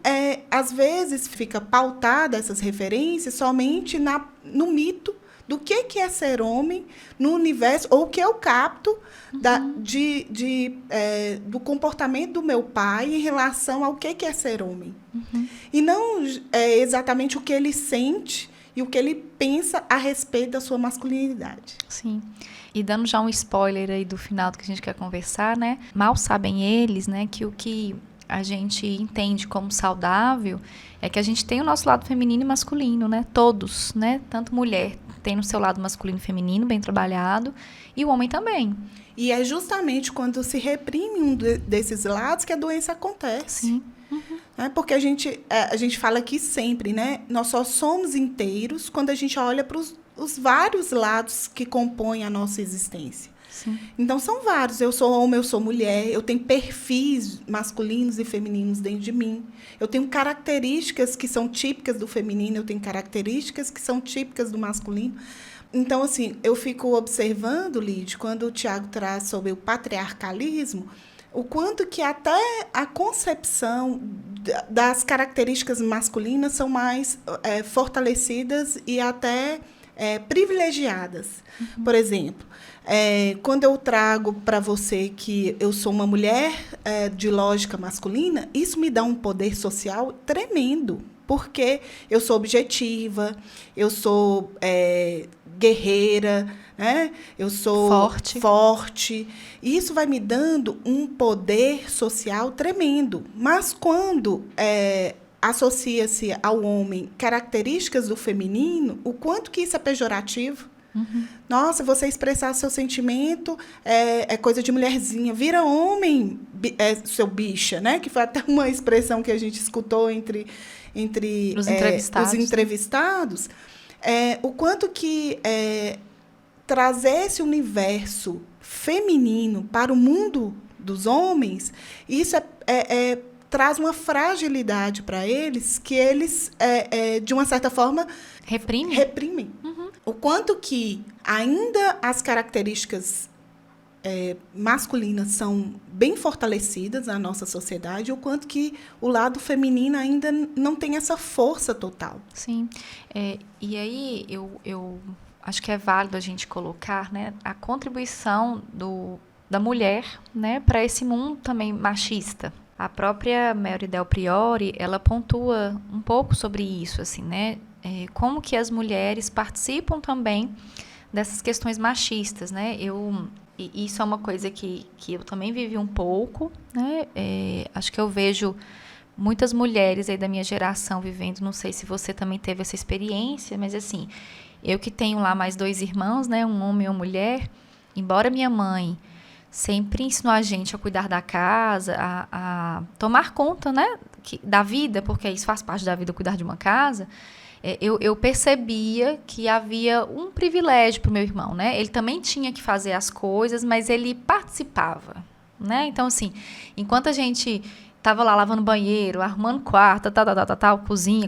às vezes, fica pautada essas referências somente no mito do que é ser homem no universo, ou o que eu capto do comportamento do meu pai em relação ao que é ser homem. Uhum. E não exatamente o que ele sente e o que ele pensa a respeito da sua masculinidade. Sim. E dando já um spoiler aí do final do que a gente quer conversar, né? Mal sabem eles, né, que o que a gente entende como saudável é que a gente tem o nosso lado feminino e masculino, né? Todos, né? Tanto mulher tem no seu lado masculino e feminino, bem trabalhado, e o homem também. E é justamente quando se reprime um desses lados que a doença acontece. Sim. Uhum. Porque a gente fala aqui sempre, né? Nós só somos inteiros quando a gente olha para os vários lados que compõem a nossa existência. Sim. Então, são vários. Eu sou homem, eu sou mulher, eu tenho perfis masculinos e femininos dentro de mim. Eu tenho características que são típicas do feminino, eu tenho características que são típicas do masculino. Então, assim, eu fico observando, Lide, quando o Tiago traz sobre o patriarcalismo, o quanto que até a concepção das características masculinas são mais fortalecidas e até privilegiadas. Uhum. Por exemplo, quando eu trago para você que eu sou uma mulher de lógica masculina, isso me dá um poder social tremendo, porque eu sou objetiva, eu sou guerreira, né? Eu sou forte. E isso vai me dando um poder social tremendo. Mas quando associa-se ao homem características do feminino, o quanto que isso é pejorativo. Uhum. Nossa, você expressar seu sentimento é coisa de mulherzinha. Vira homem, seu bicha, né? Que foi até uma expressão que a gente escutou entre os entrevistados. O quanto que trazer esse universo feminino para o mundo dos homens, isso traz uma fragilidade para eles que eles, de uma certa forma, reprimem. Uhum. O quanto que ainda as características masculinas são bem fortalecidas na nossa sociedade, o quanto que o lado feminino ainda não tem essa força total. Sim. E aí eu acho que é válido a gente colocar, né, a contribuição da mulher, né, para esse mundo também machista. A própria Mary Del Priore, ela pontua um pouco sobre isso, assim, né? Como que as mulheres participam também dessas questões machistas, né? E isso é uma coisa que eu também vivi um pouco, né? Acho que eu vejo muitas mulheres aí da minha geração vivendo, não sei se você também teve essa experiência, mas assim, eu que tenho lá mais 2 irmãos, né? Um homem e uma mulher, embora minha mãe sempre ensinou a gente a cuidar da casa, a tomar conta, né, da vida, porque isso faz parte da vida, cuidar de uma casa, eu percebia que havia um privilégio para o meu irmão, né? Ele também tinha que fazer as coisas, mas ele participava, né? Então, assim, enquanto a gente tava lá lavando banheiro, arrumando quarto, tal,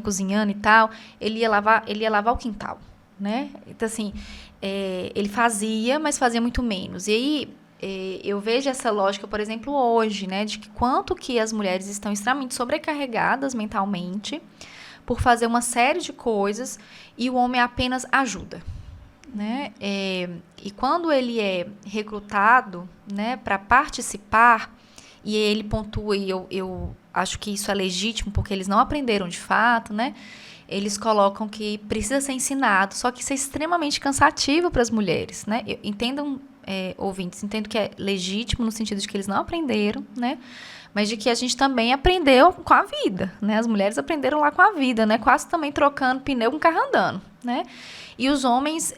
cozinhando e tal, ele ia lavar o quintal, né? Então, assim, ele fazia, mas fazia muito menos. E aí, eu vejo essa lógica, por exemplo, hoje, né? De que quanto que as mulheres estão extremamente sobrecarregadas mentalmente por fazer uma série de coisas e o homem apenas ajuda, né? E quando ele é recrutado, né, para participar, e ele pontua, e eu acho que isso é legítimo, porque eles não aprenderam de fato, né? Eles colocam que precisa ser ensinado, só que isso é extremamente cansativo para as mulheres, né? Entendam, ouvintes, entendo que é legítimo no sentido de que eles não aprenderam, né? Mas de que a gente também aprendeu com a vida, né? As mulheres aprenderam lá com a vida, né? Quase também trocando pneu com carro andando, né? E os homens,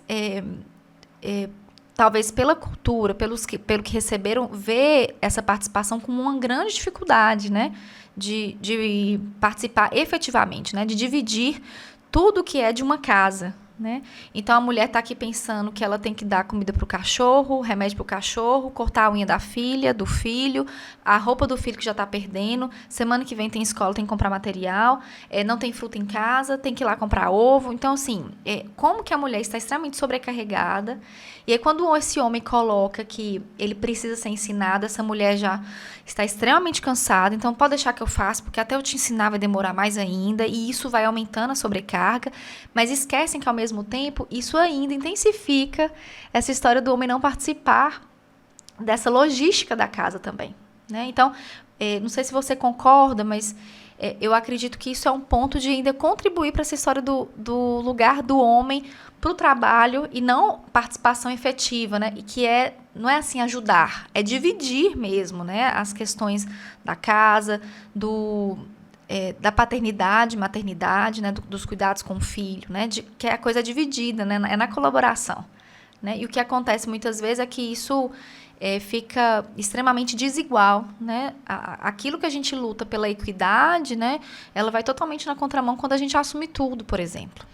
talvez pela cultura, pelo que receberam, vê essa participação como uma grande dificuldade, né? De participar efetivamente, né? De dividir tudo que é de uma casa, né? Então, a mulher está aqui pensando que ela tem que dar comida para o cachorro, remédio para o cachorro, cortar a unha da filha, do filho, a roupa do filho que já está perdendo, semana que vem tem escola, tem que comprar material, não tem fruta em casa, tem que ir lá comprar ovo. Então, assim, como que a mulher está extremamente sobrecarregada, e aí quando esse homem coloca que ele precisa ser ensinado, essa mulher já está extremamente cansada, então pode deixar que eu faça, porque até eu te ensinar vai demorar mais ainda, e isso vai aumentando a sobrecarga, mas esquecem que ao mesmo tempo, isso ainda intensifica essa história do homem não participar dessa logística da casa também, né? Então, não sei se você concorda, mas eu acredito que isso é um ponto de ainda contribuir para essa história do lugar do homem para o trabalho e não participação efetiva, né? E que não é assim ajudar, é dividir mesmo, né? As questões da casa, da paternidade, maternidade, né? Dos cuidados com o filho, né? Que é a coisa dividida, né? É na colaboração, né? E o que acontece muitas vezes é que isso fica extremamente desigual, né? Aquilo que a gente luta pela equidade, né? Ela vai totalmente na contramão quando a gente assume tudo, por exemplo.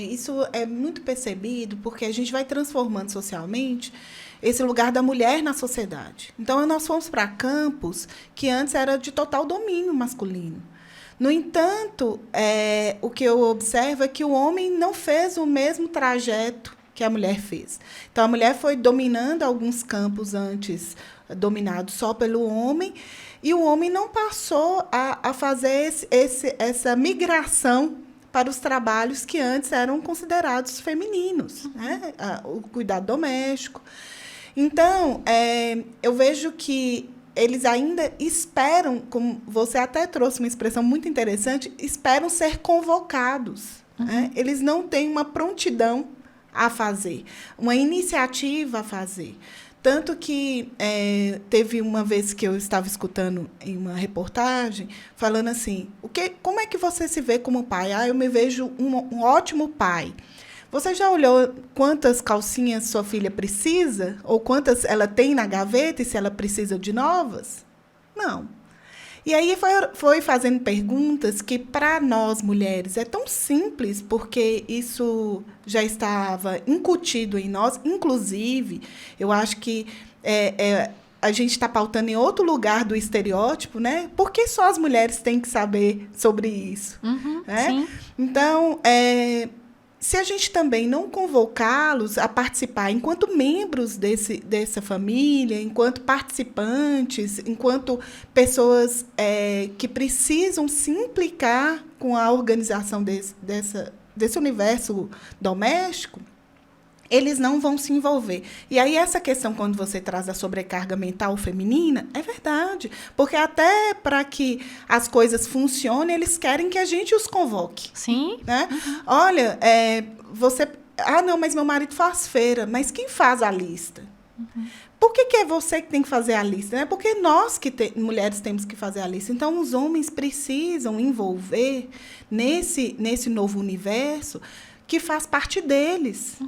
Isso é muito percebido porque a gente vai transformando socialmente esse lugar da mulher na sociedade. Então, nós fomos para campos que antes era de total domínio masculino. No entanto, o que eu observo é que o homem não fez o mesmo trajeto que a mulher fez. Então, a mulher foi dominando alguns campos antes dominados só pelo homem, e o homem não passou a fazer essa migração para os trabalhos que antes eram considerados femininos, né? O cuidado doméstico. Então, eu vejo que eles ainda esperam, como você até trouxe uma expressão muito interessante, esperam ser convocados. Né? Eles não têm uma prontidão a fazer, uma iniciativa a fazer. Tanto que teve uma vez que eu estava escutando em uma reportagem, falando assim, como é que você se vê como pai? Eu me vejo um ótimo pai. Você já olhou quantas calcinhas sua filha precisa? Ou quantas ela tem na gaveta e se ela precisa de novas? Não. E aí foi fazendo perguntas que, para nós, mulheres, é tão simples, porque isso já estava incutido em nós. Inclusive, eu acho que a gente está pautando em outro lugar do estereótipo, né? Por que só as mulheres têm que saber sobre isso? Né? Sim. Então, se a gente também não convocá-los a participar enquanto membros dessa família, enquanto participantes, enquanto pessoas que precisam se implicar com a organização desse universo doméstico, eles não vão se envolver. E aí, essa questão, quando você traz a sobrecarga mental feminina, é verdade. Porque até para que as coisas funcionem, eles querem que a gente os convoque. Sim. Né? Olha, você... não, mas meu marido faz feira. Mas quem faz a lista? Por que é você que tem que fazer a lista? Né? Porque nós, mulheres, temos que fazer a lista. Então, os homens precisam envolver nesse novo universo que faz parte deles.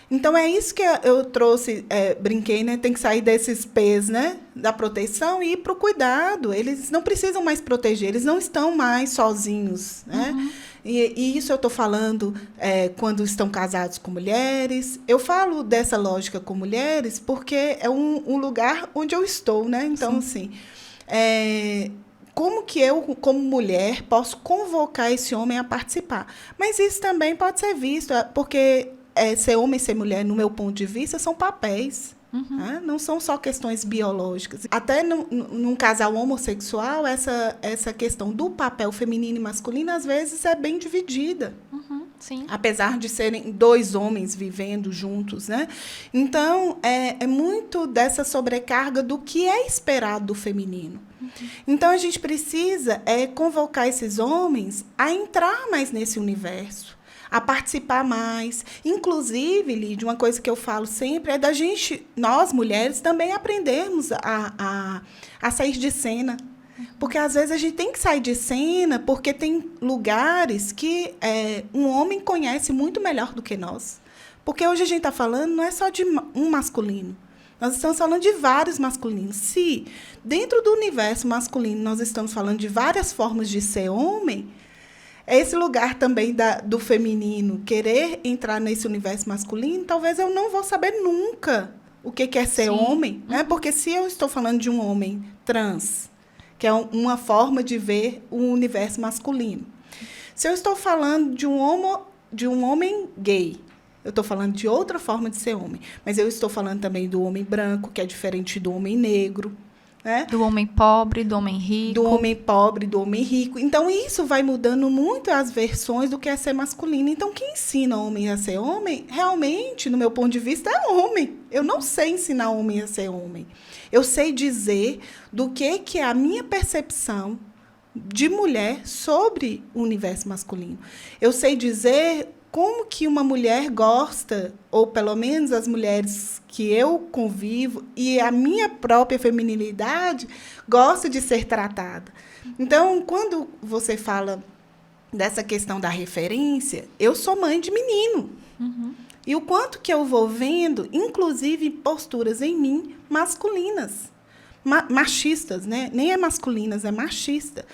Então, é isso que eu trouxe, brinquei, né? Tem que sair desses P's, né? Da proteção e ir para o cuidado. Eles não precisam mais proteger, eles não estão mais sozinhos, né? E isso eu estou falando quando estão casados com mulheres. Eu falo dessa lógica com mulheres porque é um lugar onde eu estou, né? Então, assim, como que eu, como mulher, posso convocar esse homem a participar? Mas isso também pode ser visto, porque ser homem e ser mulher, no meu ponto de vista, são papéis. Né? Não são só questões biológicas. Até num casal homossexual, essa questão do papel feminino e masculino, às vezes, é bem dividida. Sim. Apesar de serem 2 homens vivendo juntos, né? Então, é muito dessa sobrecarga do que é esperado do feminino. Então, a gente precisa convocar esses homens a entrar mais nesse universo, a participar mais. Inclusive, Lídia, uma coisa que eu falo sempre é da gente, nós mulheres, também aprendermos a sair de cena. Porque, às vezes, a gente tem que sair de cena porque tem lugares que um homem conhece muito melhor do que nós. Porque hoje a gente está falando não é só de um masculino. Nós estamos falando de vários masculinos. Se dentro do universo masculino nós estamos falando de várias formas de ser homem, esse lugar também do feminino, querer entrar nesse universo masculino, talvez eu não vou saber nunca o que é ser homem. Né? Porque se eu estou falando de um homem trans, que é uma forma de ver o universo masculino. Se eu estou falando de um homem gay, eu estou falando de outra forma de ser homem. Mas eu estou falando também do homem branco, que é diferente do homem negro. Né? Do homem pobre, do homem rico. Do homem pobre, do homem rico. Então, isso vai mudando muito as versões do que é ser masculino. Então, quem ensina homem a ser homem, realmente, no meu ponto de vista, é homem. Eu não sei ensinar homem a ser homem. Eu sei dizer do que é a minha percepção de mulher sobre o universo masculino. Eu sei dizer como que uma mulher gosta, ou pelo menos as mulheres que eu convivo, e a minha própria feminilidade gosta de ser tratada. Então, quando você fala dessa questão da referência, eu sou mãe de menino. E o quanto que eu vou vendo, inclusive posturas em mim masculinas, machistas, né? Nem é masculinas, é machista.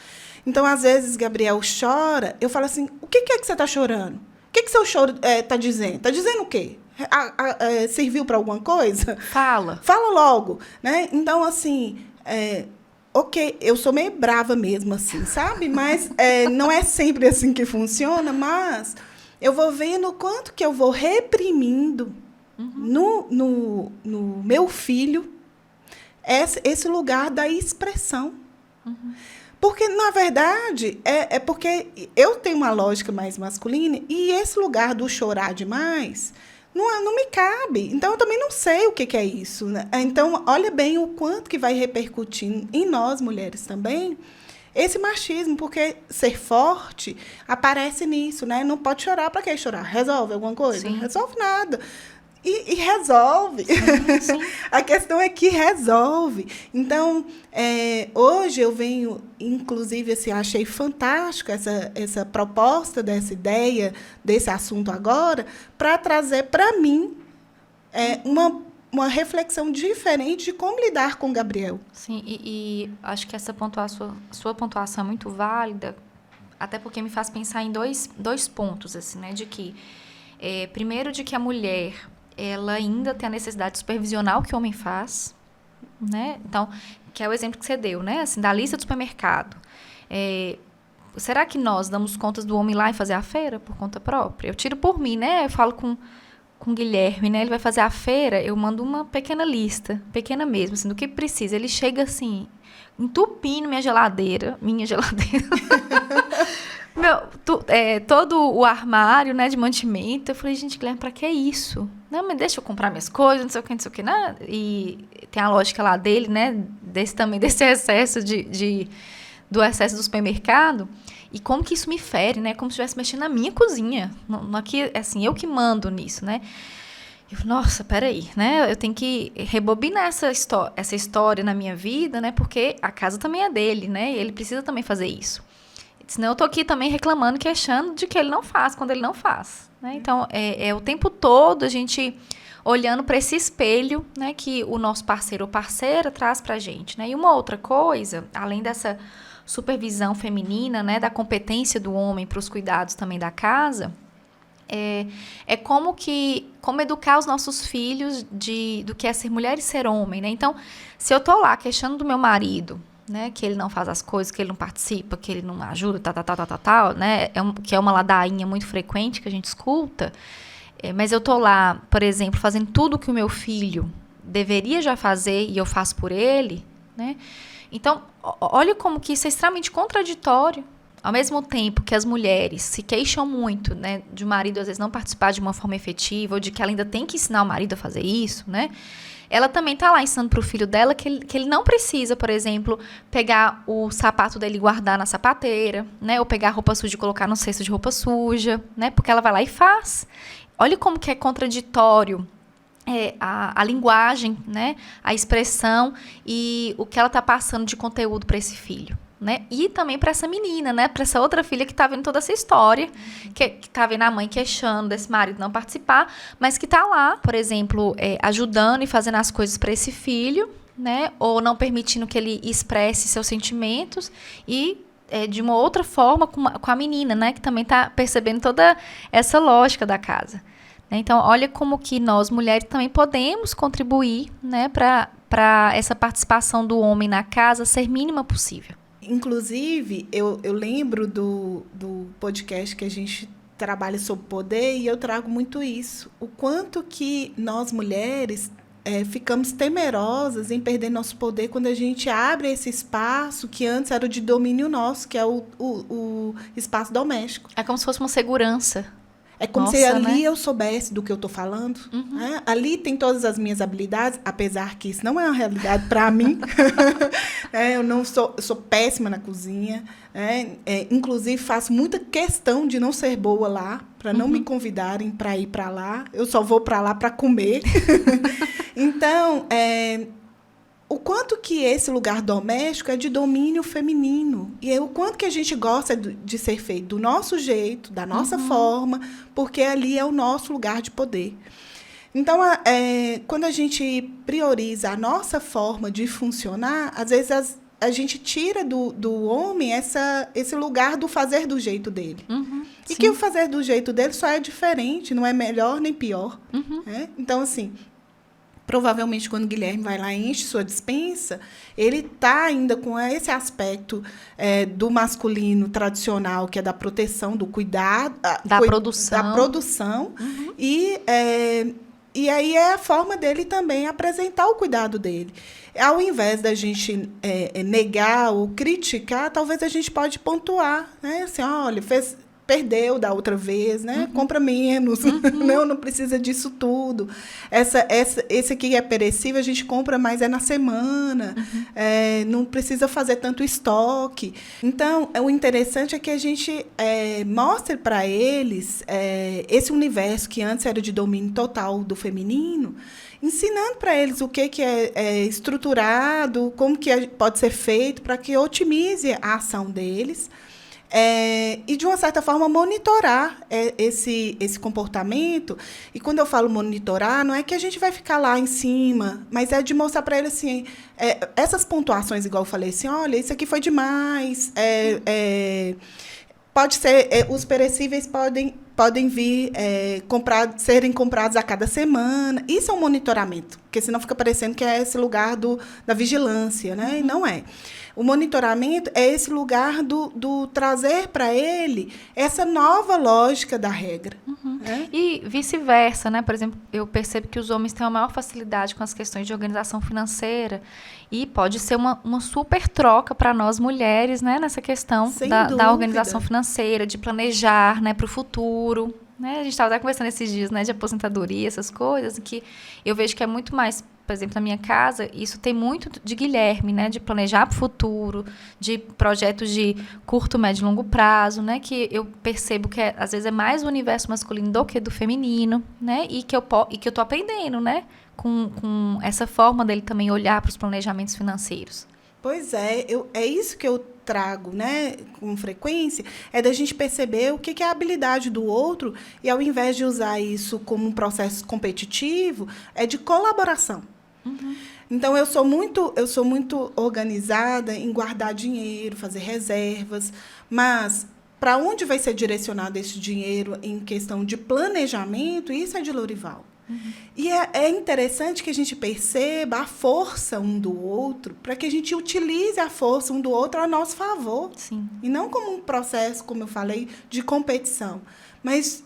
Então, às vezes, Gabriel chora, eu falo assim, o que é que você está chorando? O que seu choro está dizendo? Está dizendo o quê? Serviu para alguma coisa? Fala. Fala logo. Né? Então, assim, ok, eu sou meio brava mesmo, assim, sabe? Mas não é sempre assim que funciona, mas eu vou vendo o quanto que eu vou reprimindo no meu filho esse lugar da expressão. Porque, na verdade, porque eu tenho uma lógica mais masculina e esse lugar do chorar demais não me cabe. Então, eu também não sei o que é isso. Né? Então, olha bem o quanto que vai repercutir em nós, mulheres, também, esse machismo, porque ser forte aparece nisso. Né? Não pode chorar. Para que chorar? Resolve alguma coisa? Sim. Não resolve nada. E resolve. Sim. A questão é que resolve. Então, hoje eu venho, inclusive, assim, achei fantástico essa proposta, dessa ideia, desse assunto agora, para trazer para mim uma reflexão diferente de como lidar com o Gabriel. Sim, e acho que essa sua pontuação é muito válida, até porque me faz pensar em dois pontos, assim, né? De que, primeiro, de que a mulher ela ainda tem a necessidade de supervisionar o que o homem faz, né? Então, que é o exemplo que você deu, né? Assim, da lista do supermercado. Será que nós damos conta do homem ir lá e fazer a feira por conta própria? Eu tiro por mim, né? Eu falo com o Guilherme, né? Ele vai fazer a feira, eu mando uma pequena lista, pequena mesmo, assim, do que precisa. Ele chega, assim, entupindo minha geladeira. Todo o armário, né, de mantimento. Eu falei, gente, Guilherme, pra que isso? Não, mas deixa eu comprar minhas coisas, não sei o que, né? E tem a lógica lá dele, né, desse excesso do excesso do supermercado. E como que isso me fere, né? Como se estivesse mexendo na minha cozinha. Aqui, assim, eu que mando nisso, né? Eu falei, nossa, peraí, né? Eu tenho que rebobinar essa história na minha vida, né? Porque a casa também é dele, né? E ele precisa também fazer isso. Senão eu tô aqui também reclamando, queixando de que ele não faz, quando ele não faz. Né? Então, o tempo todo a gente olhando para esse espelho, né, que o nosso parceiro ou parceira traz pra gente. Né? E uma outra coisa, além dessa supervisão feminina, né, da competência do homem para os cuidados também da casa, como educar os nossos filhos do que é ser mulher e ser homem. Né? Então, se eu tô lá queixando do meu marido, né, que ele não faz as coisas, que ele não participa, que ele não ajuda, tal, né, que é uma ladainha muito frequente que a gente escuta, mas eu tô lá, por exemplo, fazendo tudo que o meu filho deveria já fazer e eu faço por ele, né, então, olha como que isso é extremamente contraditório. Ao mesmo tempo que as mulheres se queixam muito, né, de o marido às vezes não participar de uma forma efetiva, ou de que ela ainda tem que ensinar o marido a fazer isso, né, ela também está lá ensinando para o filho dela que ele não precisa, por exemplo, pegar o sapato dele e guardar na sapateira, né? Ou pegar a roupa suja e colocar no cesto de roupa suja, né? Porque ela vai lá e faz. Olha como que é contraditório a linguagem, né? A expressão e o que ela está passando de conteúdo para esse filho. Né? E também para essa menina, né? Para essa outra filha que está vendo toda essa história, que está vendo a mãe queixando desse marido não participar, mas que está lá, por exemplo, ajudando e fazendo as coisas para esse filho, né? Ou não permitindo que ele expresse seus sentimentos e de uma outra forma com a menina, né? Que também está percebendo toda essa lógica da casa. Né? Então, olha como que nós, mulheres, também podemos contribuir, né? Para essa participação do homem na casa ser mínima possível. Inclusive, eu lembro do podcast que a gente trabalha sobre poder e eu trago muito isso. O quanto que nós, mulheres, ficamos temerosas em perder nosso poder quando a gente abre esse espaço que antes era de domínio nosso, que é o espaço doméstico. É como se fosse uma segurança. É como se ali eu soubesse do que eu estou falando. Uhum. Né? Ali tem todas as minhas habilidades, apesar que isso não é uma realidade para mim. Eu sou péssima na cozinha. Inclusive, faço muita questão de não ser boa lá, para não me convidarem para ir para lá. Eu só vou para lá para comer. Então, o quanto que esse lugar doméstico é de domínio feminino. E o quanto que a gente gosta de ser feito do nosso jeito, da nossa forma, porque ali é o nosso lugar de poder. Então, quando a gente prioriza a nossa forma de funcionar, às vezes a gente tira do homem esse lugar do fazer do jeito dele. E que o fazer do jeito dele só é diferente, não é melhor nem pior. Então, assim... Provavelmente, quando o Guilherme vai lá e enche sua despensa, ele está ainda com esse aspecto do masculino tradicional, que é da proteção, do cuidado... Da produção. Da produção. E aí é a forma dele também apresentar o cuidado dele. Ao invés da gente negar ou criticar, talvez a gente pode pontuar. Né? Assim, olha, perdeu da outra vez, né? Compra menos, não precisa disso tudo. Esse aqui é perecível, a gente compra mais na semana, não precisa fazer tanto estoque. Então, o interessante é que a gente mostre para eles esse universo que antes era de domínio total do feminino, ensinando para eles o que é estruturado, como que pode ser feito para que otimize a ação deles. E, de uma certa forma, monitorar esse comportamento. E, quando eu falo monitorar, não é que a gente vai ficar lá em cima, mas é de mostrar para ele assim, essas pontuações, igual eu falei, assim, olha, isso aqui foi demais, pode ser, os perecíveis podem vir serem comprados a cada semana. Isso é um monitoramento, porque senão fica parecendo que é esse lugar da vigilância, né? E não é. O monitoramento é esse lugar do trazer para ele essa nova lógica da regra. E vice-versa, né? Por exemplo, eu percebo que os homens têm uma maior facilidade com as questões de organização financeira e pode ser uma super troca para nós mulheres, né? Nessa questão da organização financeira, de planejar, né, para o futuro. Né? A gente estava conversando esses dias, né, de aposentadoria, essas coisas, que eu vejo que é muito mais, por exemplo, na minha casa, isso tem muito de Guilherme, né, de planejar para o futuro, de projetos de curto, médio e longo prazo, né, que eu percebo que às vezes é mais o universo masculino do que do feminino, né, e que eu estou aprendendo, né, com essa forma dele também olhar para os planejamentos financeiros. Pois é isso que eu trago, né, com frequência, é da gente perceber o que é a habilidade do outro e, ao invés de usar isso como um processo competitivo, é de colaboração. Então, eu sou muito organizada em guardar dinheiro, fazer reservas, mas para onde vai ser direcionado esse dinheiro em questão de planejamento, isso é de Lourival. E é interessante que a gente perceba a força um do outro, para que a gente utilize a força um do outro a nosso favor. Sim. E não como um processo, como eu falei, de competição, mas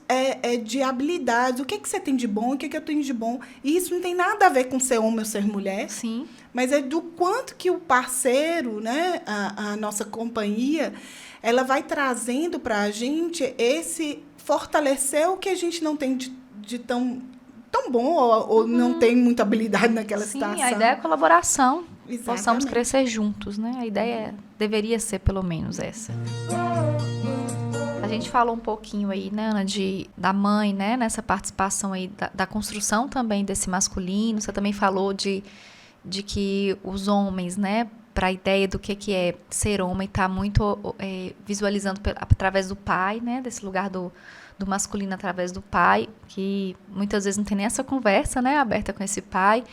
de habilidades. O que você tem de bom, o que eu tenho de bom. E isso não tem nada a ver com ser homem ou ser mulher. Sim. Mas é do quanto que o parceiro, né, a nossa companhia, ela vai trazendo para a gente fortalecer o que a gente não tem de tão bom ou não tem muita habilidade naquela situação. Sim, a ideia é colaboração. Exatamente. Possamos crescer juntos, né? A ideia deveria ser pelo menos essa. A gente falou um pouquinho aí, né, Ana, da mãe, né, nessa participação aí da construção também desse masculino. Você também falou de que os homens, né, para a ideia do que é ser homem, está muito visualizando através do pai, né, desse lugar do masculino através do pai, que muitas vezes não tem nem essa conversa, né, aberta com esse pai.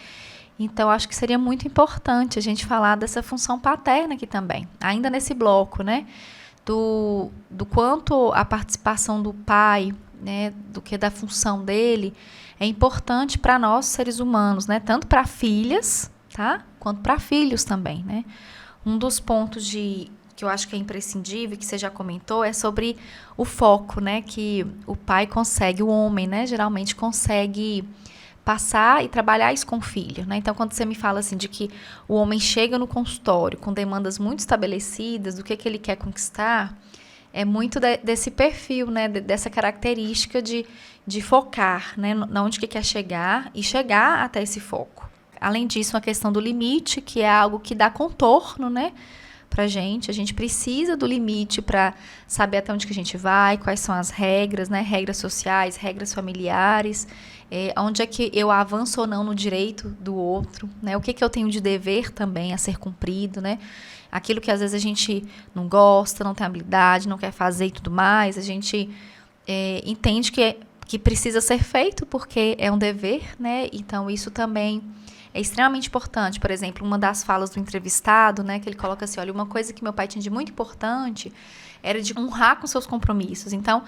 Então, acho que seria muito importante a gente falar dessa função paterna aqui também, ainda nesse bloco, né, do quanto a participação do pai, né, do que da função dele, é importante para nós, seres humanos, né, tanto para filhas, tá, quanto para filhos também, né. Um dos pontos que eu acho que é imprescindível, que você já comentou, é sobre o foco, né, que o pai consegue, o homem, né, geralmente consegue passar e trabalhar isso com o filho, né? Então, quando você me fala assim de que o homem chega no consultório com demandas muito estabelecidas do que ele quer conquistar, é muito desse perfil, né, dessa característica de focar, né, na onde que quer chegar e chegar até esse foco. Além disso, a questão do limite, que é algo que dá contorno, né, pra gente. A gente precisa do limite para saber até onde que a gente vai, quais são as regras, né? Regras sociais, regras familiares, onde é que eu avanço ou não no direito do outro, né? O que eu tenho de dever também a ser cumprido, né? Aquilo que às vezes a gente não gosta, não tem habilidade, não quer fazer e tudo mais, a gente entende que precisa ser feito porque é um dever, né? Então, isso também é extremamente importante. Por exemplo, uma das falas do entrevistado, né, que ele coloca assim, olha, uma coisa que meu pai tinha de muito importante era de honrar com seus compromissos. Então,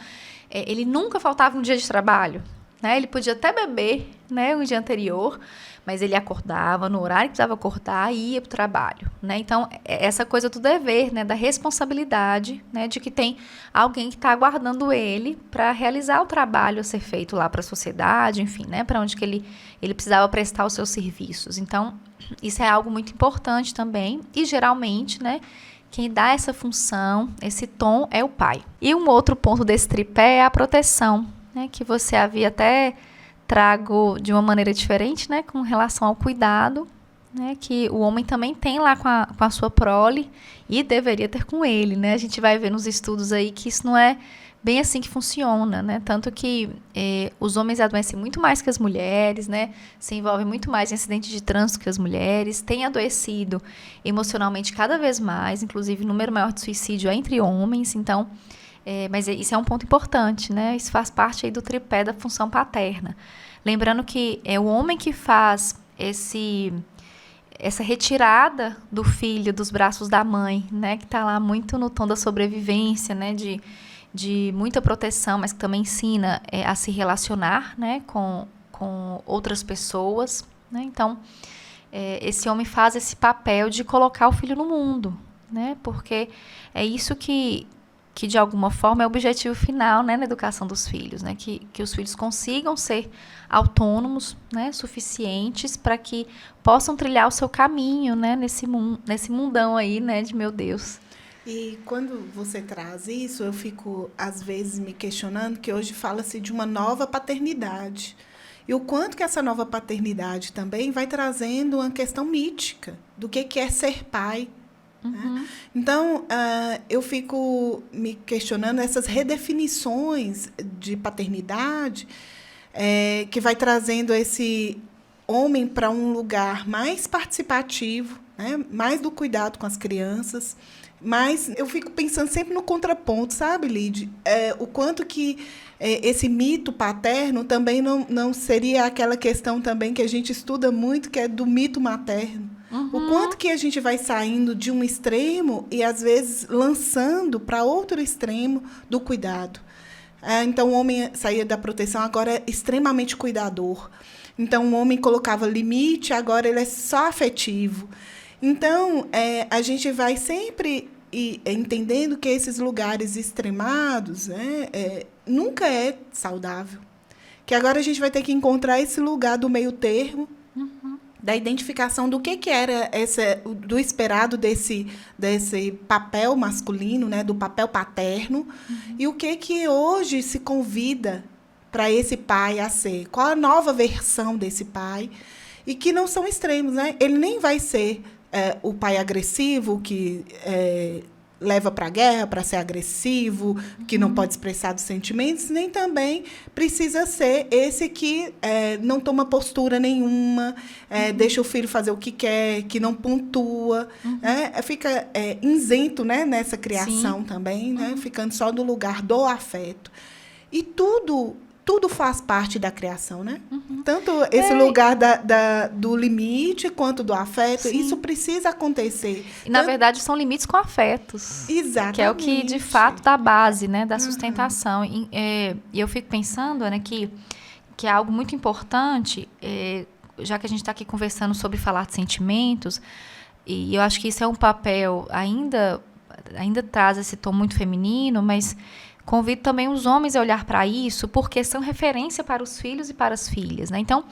ele nunca faltava um dia de trabalho, né? Ele podia até beber, né, um dia anterior, mas ele acordava no horário que precisava acordar e ia para o trabalho, né? Então, essa coisa do dever, né, da responsabilidade, né, de que tem alguém que está aguardando ele para realizar o trabalho a ser feito lá para a sociedade, enfim, né, para onde que ele precisava prestar os seus serviços. Então, isso é algo muito importante também e, geralmente, né, quem dá essa função, esse tom, é o pai. E um outro ponto desse tripé é a proteção, né, que você havia até trago de uma maneira diferente, né, com relação ao cuidado, né, que o homem também tem lá com a sua prole e deveria ter com ele, né? A gente vai ver nos estudos aí que isso não é bem assim que funciona, né? Tanto que os homens adoecem muito mais que as mulheres, né? Se envolvem muito mais em acidentes de trânsito que as mulheres, têm adoecido emocionalmente cada vez mais, inclusive o número maior de suicídio é entre homens, então... mas isso é um ponto importante, né? Isso faz parte aí do tripé da função paterna. Lembrando que é o homem que faz essa retirada do filho dos braços da mãe, né? Que está lá muito no tom da sobrevivência, né? De muita proteção, mas que também ensina a se relacionar, né? Com outras pessoas, né? Então, esse homem faz esse papel de colocar o filho no mundo, né? Porque é isso que de alguma forma é o objetivo final, né, na educação dos filhos, né, que os filhos consigam ser autônomos, né, suficientes para que possam trilhar o seu caminho, né, nesse mundão aí, né, de meu Deus. E quando você traz isso, eu fico, às vezes, me questionando que hoje fala-se de uma nova paternidade. E o quanto que essa nova paternidade também vai trazendo uma questão mítica do que é ser pai. Né? Então, eu fico me questionando essas redefinições de paternidade que vai trazendo esse homem para um lugar mais participativo, né? Mais do cuidado com as crianças. Mas eu fico pensando sempre no contraponto, sabe, Lide? O quanto que esse mito paterno também não seria aquela questão também que a gente estuda muito, que é do mito materno. O quanto que a gente vai saindo de um extremo e, às vezes, lançando para outro extremo do cuidado. Então, o homem saía da proteção, agora é extremamente cuidador. Então, o homem colocava limite, agora ele é só afetivo. Então, a gente vai sempre entendendo que esses lugares extremados, né, nunca é saudável. Que agora a gente vai ter que encontrar esse lugar do meio termo, da identificação do que era do esperado desse papel masculino, né, do papel paterno, e o que hoje se convida para esse pai a ser. Qual a nova versão desse pai? E que não são extremos, né? Ele nem vai ser o pai agressivo que leva para a guerra para ser agressivo, que não pode expressar dos sentimentos, nem também precisa ser esse que não toma postura nenhuma, deixa o filho fazer o que quer, que não pontua, fica isento, né, nessa criação também, né, ficando só no lugar do afeto. E tudo faz parte da criação, né? Tanto esse lugar do limite quanto do afeto, isso precisa acontecer. E, na verdade, são limites com afetos. Exatamente. Que é o que, de fato, dá base, né, da sustentação. E eu fico pensando, né, que é algo muito importante, já que a gente está aqui conversando sobre falar de sentimentos, e eu acho que isso é um papel, ainda traz esse tom muito feminino, mas convido também os homens a olhar para isso, porque são referência para os filhos e para as filhas, né? Então,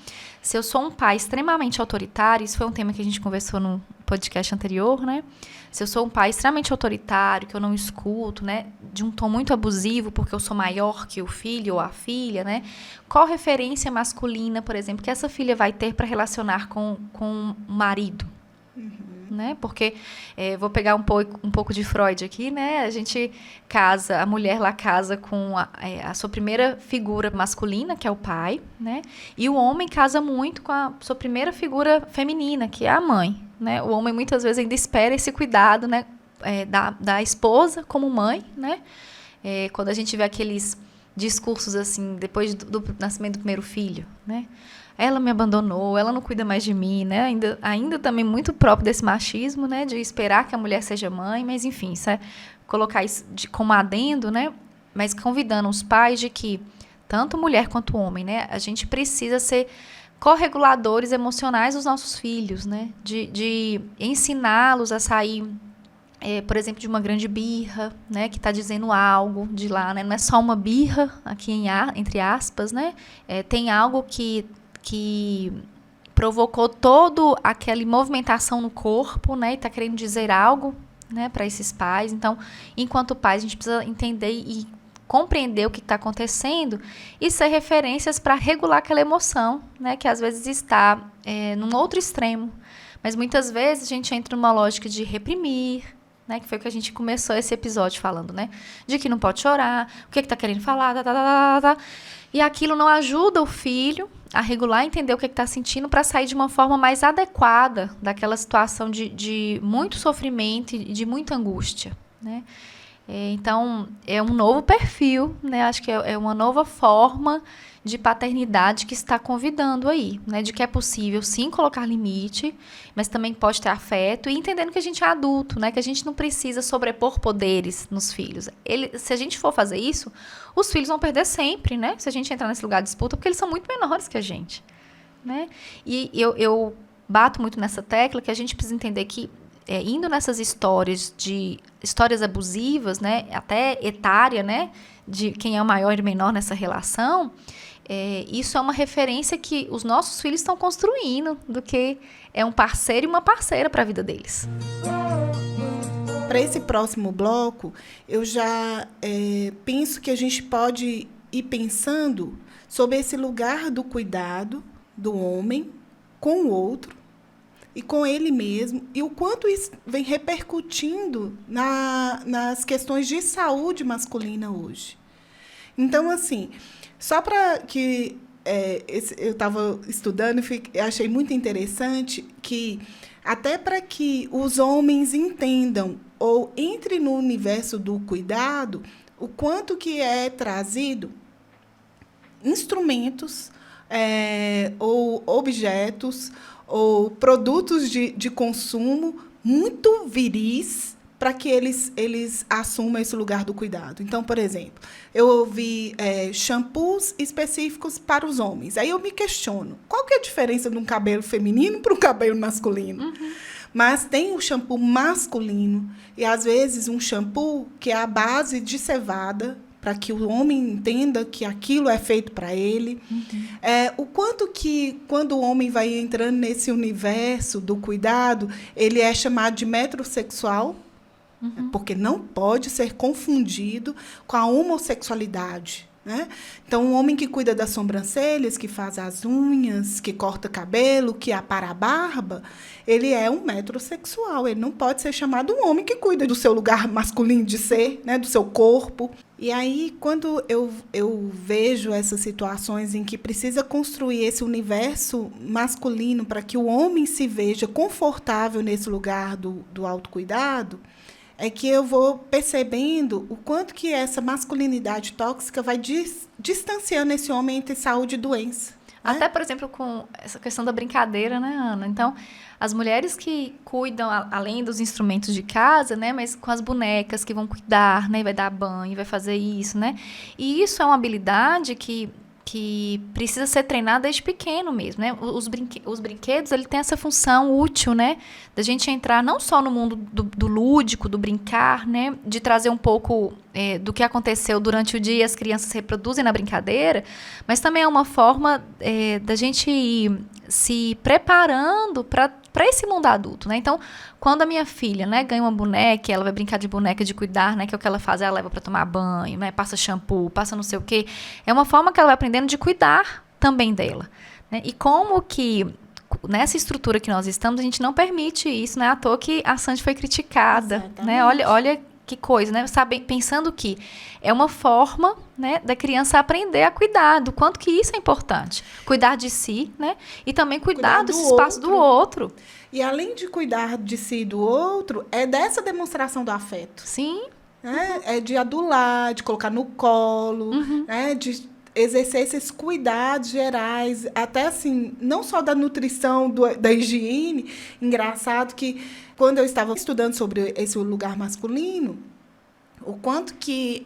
se eu sou um pai extremamente autoritário, isso foi um tema que a gente conversou no podcast anterior, né? Se eu sou um pai extremamente autoritário, que eu não escuto, né? De um tom muito abusivo, porque eu sou maior que o filho ou a filha, né? Qual referência masculina, por exemplo, que essa filha vai ter para relacionar com o marido? Né? Porque, vou pegar um pouco de Freud aqui, né? A gente a mulher lá casa com a sua primeira figura masculina, que é o pai, né? E o homem casa muito com a sua primeira figura feminina, que é a mãe, né? O homem muitas vezes ainda espera esse cuidado, né? Da esposa como mãe, né? Quando a gente vê aqueles discursos assim, depois do nascimento do primeiro filho, né? Ela me abandonou, ela não cuida mais de mim, né? Ainda também muito próprio desse machismo, né? De esperar que a mulher seja mãe, mas enfim, isso colocar isso como adendo, né? Mas convidando os pais de que, tanto mulher quanto homem, né? A gente precisa ser correguladores emocionais dos nossos filhos, né? De ensiná-los a sair, por exemplo, de uma grande birra, né? Que está dizendo algo de lá, né? Não é só uma birra, aqui entre aspas, né? Tem algo que provocou toda aquela movimentação no corpo, né? E está querendo dizer algo, né, para esses pais. Então, enquanto pais, a gente precisa entender e compreender o que está acontecendo e ser referências para regular aquela emoção, né? Que às vezes está num outro extremo. Mas muitas vezes a gente entra numa lógica de reprimir, né? Que foi o que a gente começou esse episódio falando, né? De que não pode chorar, o que está querendo falar, E aquilo não ajuda o filho a regular, entender o que está sentindo para sair de uma forma mais adequada daquela situação de muito sofrimento e de muita angústia, né? Então, é um novo perfil, né? Acho que é uma nova forma de paternidade que está convidando aí, né? De que é possível, sim, colocar limite, mas também pode ter afeto, e entendendo que a gente é adulto, né? Que a gente não precisa sobrepor poderes nos filhos. Se a gente for fazer isso, os filhos vão perder sempre, né? Se a gente entrar nesse lugar de disputa, porque eles são muito menores que a gente, né? E eu bato muito nessa tecla que a gente precisa entender que, indo nessas histórias abusivas, né, até etária, né, de quem é o maior e o menor nessa relação, isso é uma referência que os nossos filhos estão construindo, do que é um parceiro e uma parceira para a vida deles. Para esse próximo bloco, eu já penso que a gente pode ir pensando sobre esse lugar do cuidado do homem com o outro, e com ele mesmo, e o quanto isso vem repercutindo nas questões de saúde masculina hoje. Então, assim, só para que eu estava estudando e achei muito interessante que, até para que os homens entendam ou entrem no universo do cuidado, o quanto que é trazido instrumentos ou objetos ou produtos de consumo muito viris para que eles assumam esse lugar do cuidado. Então, por exemplo, eu ouvi shampoos específicos para os homens. Aí eu me questiono, qual que é a diferença de um cabelo feminino para um cabelo masculino? Mas tem o shampoo masculino e, às vezes, um shampoo que é a base de cevada, para que o homem entenda que aquilo é feito para ele. O quanto que, quando o homem vai entrando nesse universo do cuidado, ele é chamado de metrosexual, porque não pode ser confundido com a homossexualidade. Né? Então, um homem que cuida das sobrancelhas, que faz as unhas, que corta cabelo, que apara a barba, ele é um metrosexual. Ele não pode ser chamado um homem que cuida do seu lugar masculino de ser, né? Do seu corpo. E aí, quando eu vejo essas situações em que precisa construir esse universo masculino para que o homem se veja confortável nesse lugar do autocuidado, é que eu vou percebendo o quanto que essa masculinidade tóxica vai distanciando esse homem entre saúde e doença. Até, por exemplo, com essa questão da brincadeira, né, Ana? Então, as mulheres que cuidam, além dos instrumentos de casa, né, mas com as bonecas que vão cuidar, né, vai dar banho, vai fazer isso, né? E isso é uma habilidade que precisa ser treinada desde pequeno mesmo, né? Os brinquedos, ele tem essa função útil, né? Da gente entrar não só no mundo do lúdico, do brincar, né? De trazer um pouco do que aconteceu durante o dia, as crianças reproduzem na brincadeira, mas também é uma forma da gente ir se preparando para esse mundo adulto, né? Então, quando a minha filha, né, ganha uma boneca, ela vai brincar de boneca, de cuidar, né, que é o que ela faz, ela leva para tomar banho, né, passa shampoo, passa não sei o quê, é uma forma que ela vai aprendendo de cuidar também dela, né? E como que nessa estrutura que nós estamos, a gente não permite isso, né? À toa que a Sandy foi criticada, Exatamente. né? Olha que coisa, né? Sabe, pensando que é uma forma, né, da criança aprender a cuidar, do quanto que isso é importante. Cuidar de si, né? E também cuidar do espaço do outro. E além de cuidar de si e do outro, é dessa demonstração do afeto. Sim. Né? É de adular, de colocar no colo, né? De exercer esses cuidados gerais, até assim, não só da nutrição, da higiene. Engraçado que, quando eu estava estudando sobre esse lugar masculino, o quanto que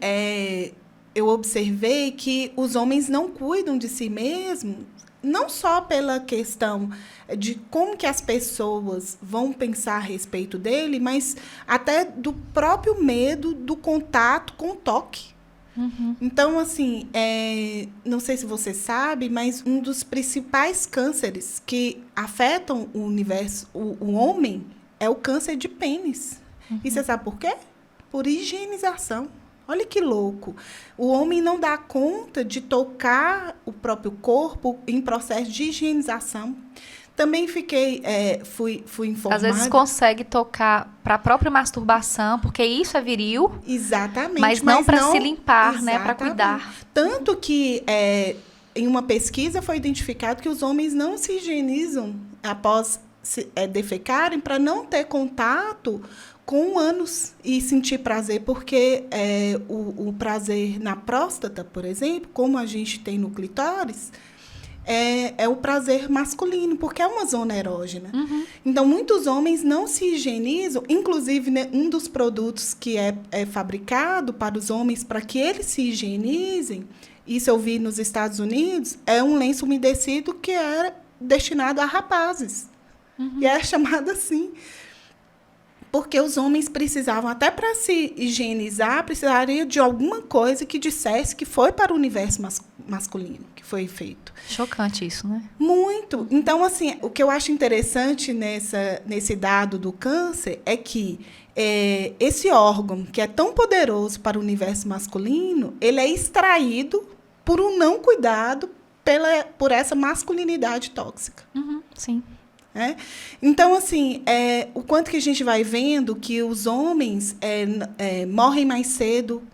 eu observei que os homens não cuidam de si mesmos, não só pela questão de como que as pessoas vão pensar a respeito dele, mas até do próprio medo do contato com o toque. Então, assim, não sei se você sabe, mas um dos principais cânceres que afetam o universo, o homem, é o câncer de pênis. E você sabe por quê? Por higienização. Olha que louco. O homem não dá conta de tocar o próprio corpo em processo de higienização. Também fui informada... Às vezes consegue tocar para a própria masturbação, porque isso é viril. Exatamente. Mas não para se limpar, né? Para cuidar. Tanto que em uma pesquisa foi identificado que os homens não se higienizam após defecarem para não ter contato com o ânus e sentir prazer, porque o prazer na próstata, por exemplo, como a gente tem no clitóris, é o prazer masculino, porque é uma zona erógena. Então, muitos homens não se higienizam, inclusive, né, um dos produtos que é fabricado para os homens, para que eles se higienizem, isso eu vi nos Estados Unidos, é um lenço umedecido que era destinado a rapazes. E é chamado assim. Porque os homens precisavam, até para se higienizar, precisariam de alguma coisa que dissesse que foi para o universo masculino que foi feito. Chocante isso, né? Muito. Então, assim, o que eu acho interessante nesse dado do câncer é que esse órgão, que é tão poderoso para o universo masculino, ele é extraído por um não cuidado por essa masculinidade tóxica. Sim. Então, assim, o quanto que a gente vai vendo que os homens morrem mais cedo,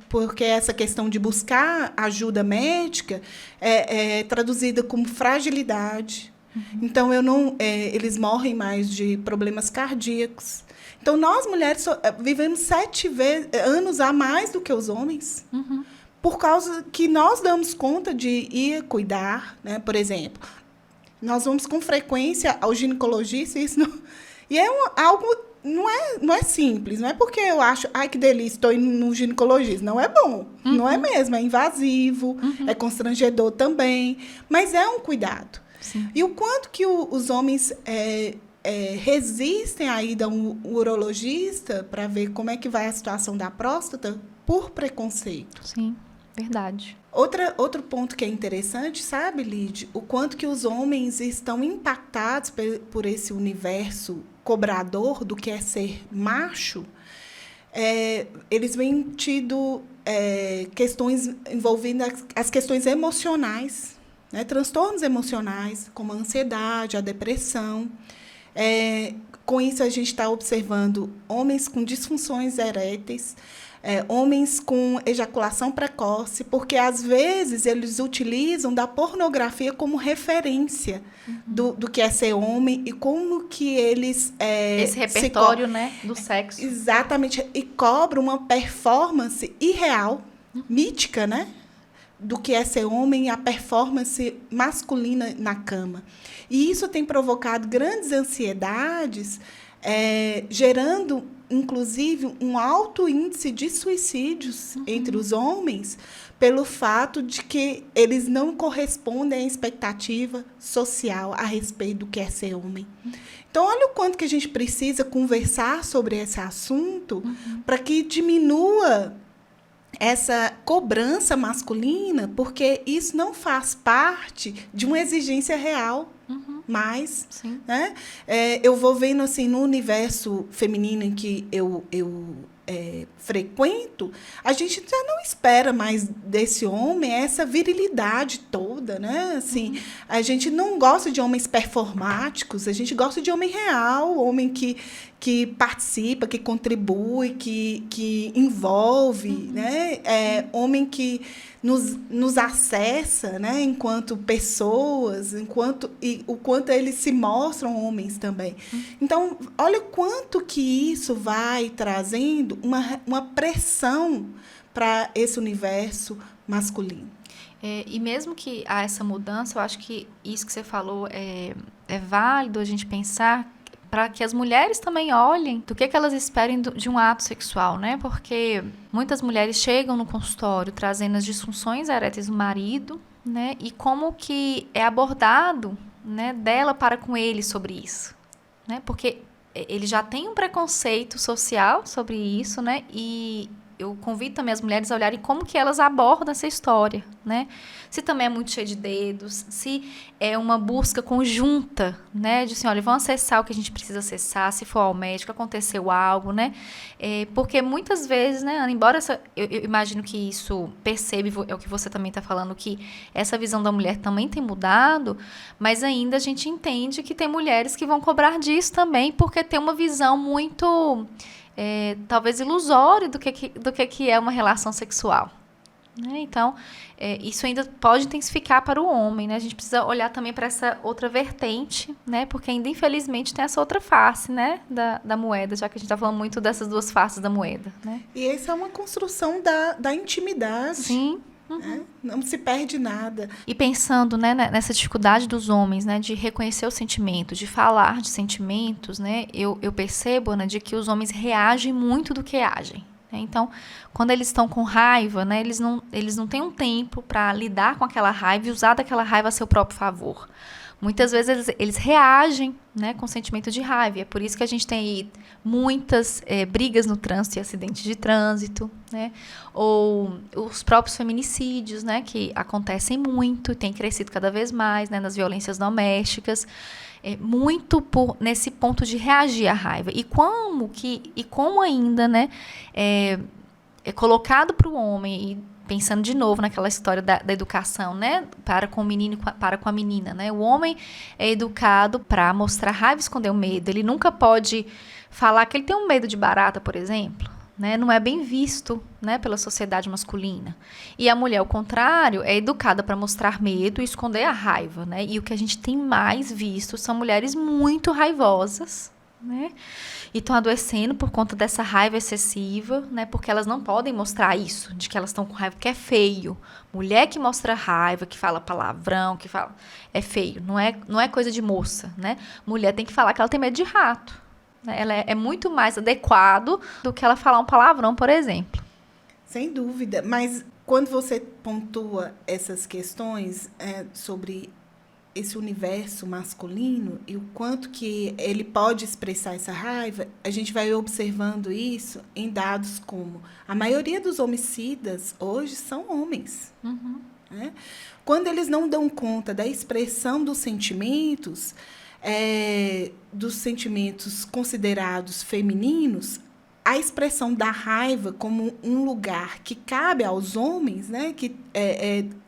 porque essa questão de buscar ajuda médica é traduzida como fragilidade. Então, eles morrem mais de problemas cardíacos. Então, nós, mulheres, vivemos 7 anos a mais do que os homens, por causa que nós damos conta de ir cuidar, né? Por exemplo, nós vamos com frequência ao ginecologista, e é algo não é simples, não é porque eu acho, ai, que delícia, estou indo no ginecologista. Não é bom, não é mesmo, é invasivo, é constrangedor também, mas é um cuidado. Sim. E o quanto que os homens resistem a ir a um urologista para ver como é que vai a situação da próstata por preconceito. Sim, verdade. Outro ponto que é interessante, sabe, Lid? O quanto que os homens estão impactados por esse universo cobrador do que é ser macho. Eles vêm tido questões envolvendo as questões emocionais, né? Transtornos emocionais, como a ansiedade, a depressão. Com isso, a gente está observando homens com disfunções eréteis, homens com ejaculação precoce, porque, às vezes, eles utilizam da pornografia como referência do que é ser homem e como que eles... Esse repertório, né, do sexo. Exatamente. E cobram uma performance irreal, mítica, né? Do que é ser homem e a performance masculina na cama. E isso tem provocado grandes ansiedades, gerando, inclusive, um alto índice de suicídios entre os homens, pelo fato de que eles não correspondem à expectativa social a respeito do que é ser homem. Então, olha o quanto que a gente precisa conversar sobre esse assunto para que diminua essa cobrança masculina, porque isso não faz parte de uma exigência real. Mas, né, eu vou vendo assim, no universo feminino em que eu frequento, a gente já não espera mais desse homem essa virilidade toda, né? Assim, a gente não gosta de homens performáticos, a gente gosta de homem real, homem que participa, que contribui, que envolve, né? Homem que nos acessa, né? Enquanto pessoas, e o quanto eles se mostram homens também. Então, olha o quanto que isso vai trazendo uma pressão para esse universo masculino. E mesmo que há essa mudança, eu acho que isso que você falou é válido a gente pensar para que as mulheres também olhem do que elas esperem de um ato sexual, né? Porque muitas mulheres chegam no consultório trazendo as disfunções eréteis do marido, né? E como que é abordado, né, dela para com ele sobre isso, né? Porque ele já tem um preconceito social sobre isso, né? E eu convido também as mulheres a olharem como que elas abordam essa história, né? Se também é muito cheio de dedos, se é uma busca conjunta, né? De assim, olha, vamos acessar o que a gente precisa acessar, se for ao médico, aconteceu algo, né? Porque muitas vezes, né, Ana, embora eu imagino que isso percebe, é o que você também está falando, que essa visão da mulher também tem mudado, mas ainda a gente entende que tem mulheres que vão cobrar disso também, porque tem uma visão muito... talvez ilusório do que é uma relação sexual. Né? Então, isso ainda pode intensificar para o homem. Né? A gente precisa olhar também para essa outra vertente, né? Porque ainda, infelizmente, tem essa outra face, né? da moeda, já que a gente está falando muito dessas duas faces da moeda. Né? E essa é uma construção da intimidade. Sim. Né? Não se perde nada. E pensando, né, nessa dificuldade dos homens, né, de reconhecer o sentimento, de falar de sentimentos, né, eu percebo, Ana, de que os homens reagem muito do que agem. Né? Então, quando eles estão com raiva, né, eles não têm um tempo para lidar com aquela raiva e usar daquela raiva a seu próprio favor. Muitas vezes eles reagem, né, com sentimento de raiva. É por isso que a gente tem aí muitas brigas no trânsito e acidentes de trânsito, né? Ou os próprios feminicídios, né, que acontecem muito, têm crescido cada vez mais, né, nas violências domésticas. Muito nesse ponto de reagir à raiva. E como ainda, né, é colocado para o homem, e pensando de novo naquela história da educação, né, para com o menino e para com a menina, né, o homem é educado para mostrar raiva e esconder o medo. Ele nunca pode falar que ele tem um medo de barata, por exemplo, né, não é bem visto, né, pela sociedade masculina. E a mulher, ao contrário, é educada para mostrar medo e esconder a raiva, né, e o que a gente tem mais visto são mulheres muito raivosas, né, e estão adoecendo por conta dessa raiva excessiva, né? Porque elas não podem mostrar isso, de que elas estão com raiva, porque é feio. Mulher que mostra raiva, que fala palavrão, que fala... É feio, não é coisa de moça, né? Mulher tem que falar que ela tem medo de rato, Ela é muito mais adequado do que ela falar um palavrão, por exemplo. Sem dúvida, mas quando você pontua essas questões sobre esse universo masculino e o quanto que ele pode expressar essa raiva, a gente vai observando isso em dados como a maioria dos homicidas hoje são homens. Né? Quando eles não dão conta da expressão dos sentimentos considerados femininos, a expressão da raiva como um lugar que cabe aos homens, né, que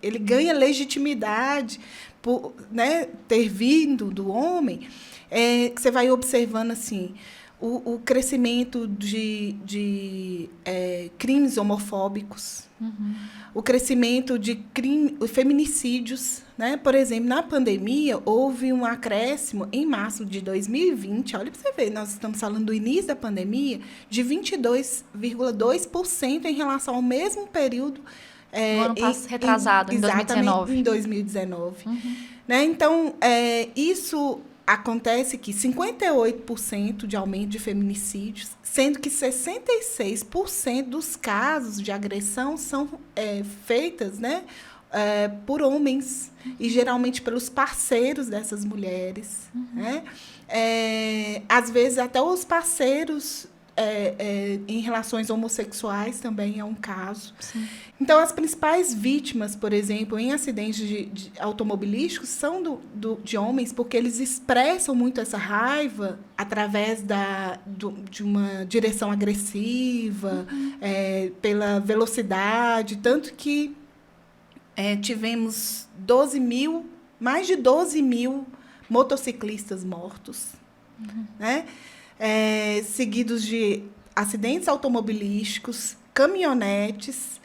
ele ganha legitimidade por, né, ter vindo do homem, que você vai observando assim, o crescimento de crimes homofóbicos, o crescimento de feminicídios. Né? Por exemplo, na pandemia, houve um acréscimo em março de 2020, olha para você ver, nós estamos falando do início da pandemia, de 22,2% em relação ao mesmo período no ano retrasado, em 2019. Em 2019. Né? Então, isso acontece que 58% de aumento de feminicídios, sendo que 66% dos casos de agressão são feitas, né, por homens, e geralmente pelos parceiros dessas mulheres. Né? Às vezes, até os parceiros em relações homossexuais também é um caso. Sim. Então, as principais vítimas, por exemplo, em acidentes de automobilísticos são de homens, porque eles expressam muito essa raiva através de uma direção agressiva, pela velocidade, tanto que tivemos mais de 12 mil motociclistas mortos, né? Seguidos de acidentes automobilísticos, caminhonetes,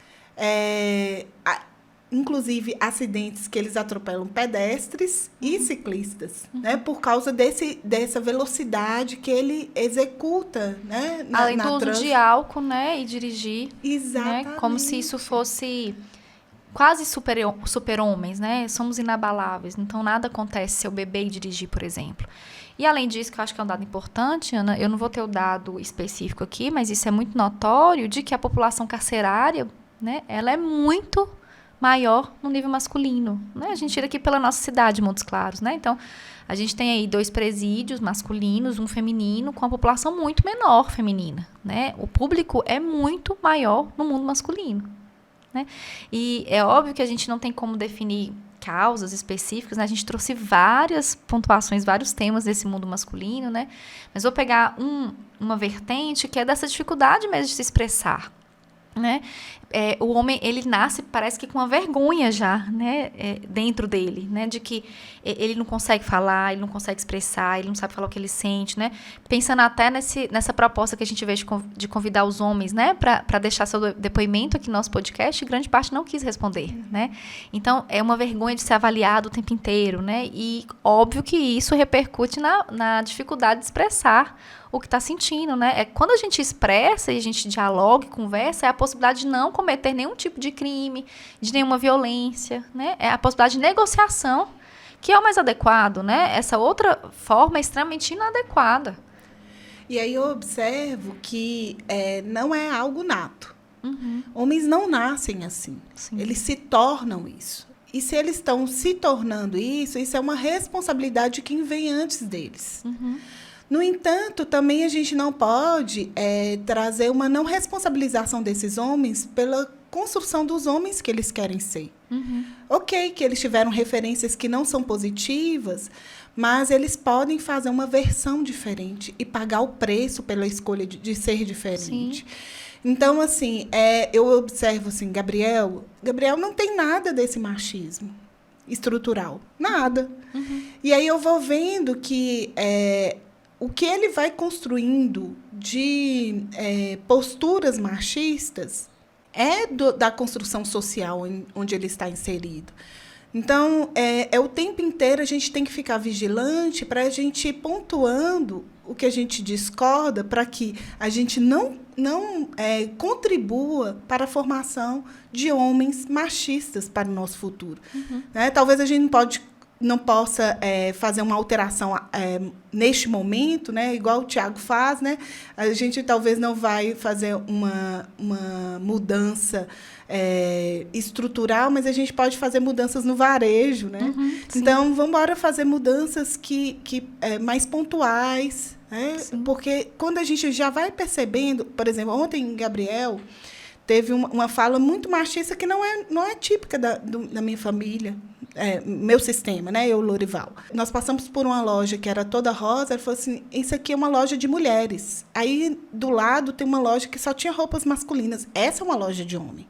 inclusive acidentes que eles atropelam pedestres e ciclistas, né, por causa dessa velocidade que ele executa, né, além do uso de álcool, né, e dirigir. Exatamente. Né, como se isso fosse quase super-homens, né? Somos inabaláveis, então nada acontece se eu beber e dirigir, por exemplo. E além disso, que eu acho que é um dado importante, Ana, eu não vou ter o dado específico aqui, mas isso é muito notório, de que a população carcerária, né, ela é muito maior no nível masculino. Né? A gente tira aqui pela nossa cidade, Montes Claros, né? Então, a gente tem aí 2 presídios masculinos, um feminino, com a população muito menor feminina. Né? O público é muito maior no mundo masculino. Né? E é óbvio que a gente não tem como definir causas específicas, né? A gente trouxe várias pontuações, vários temas desse mundo masculino, né? Mas vou pegar uma vertente que é dessa dificuldade mesmo de se expressar, né? O homem, ele nasce, parece que com uma vergonha já, né? Dentro dele, né? De que ele não consegue falar, ele não consegue expressar, ele não sabe falar o que ele sente, né? Pensando até nessa proposta que a gente veio de convidar os homens, né? Para deixar seu depoimento aqui no nosso podcast, grande parte não quis responder, né? Então, é uma vergonha de ser avaliado o tempo inteiro, né? E óbvio que isso repercute na dificuldade de expressar o que está sentindo, né? Quando a gente expressa e a gente dialoga e conversa, é a possibilidade de não cometer nenhum tipo de crime, de nenhuma violência, né? É a possibilidade de negociação, que é o mais adequado, né? Essa outra forma é extremamente inadequada. E aí eu observo que não é algo nato. Homens não nascem assim. Sim. Eles se tornam isso. E se eles estão se tornando isso é uma responsabilidade de quem vem antes deles. No entanto, também a gente não pode trazer uma não responsabilização desses homens pela construção dos homens que eles querem ser. Ok, que eles tiveram referências que não são positivas, mas eles podem fazer uma versão diferente e pagar o preço pela escolha de ser diferente. Sim. Então, assim, eu observo assim, Gabriel não tem nada desse machismo estrutural, nada. E aí eu vou vendo que o que ele vai construindo de posturas machistas da construção social onde ele está inserido. Então, o tempo inteiro a gente tem que ficar vigilante para a gente ir pontuando o que a gente discorda, para que a gente não contribua para a formação de homens machistas para o nosso futuro. Né? Talvez a gente não pode não possa fazer uma alteração neste momento, né? Igual o Tiago faz, né? A gente talvez não vai fazer uma mudança estrutural, mas a gente pode fazer mudanças no varejo, né? Então, vamos embora fazer mudanças que mais pontuais, né? Porque quando a gente já vai percebendo, por exemplo, ontem, Gabriel teve uma fala muito machista que não é típica da minha família, meu sistema, né? Eu, Lorival. Nós passamos por uma loja que era toda rosa, ela falou assim, isso aqui é uma loja de mulheres. Aí, do lado, tem uma loja que só tinha roupas masculinas. Essa é uma loja de homem.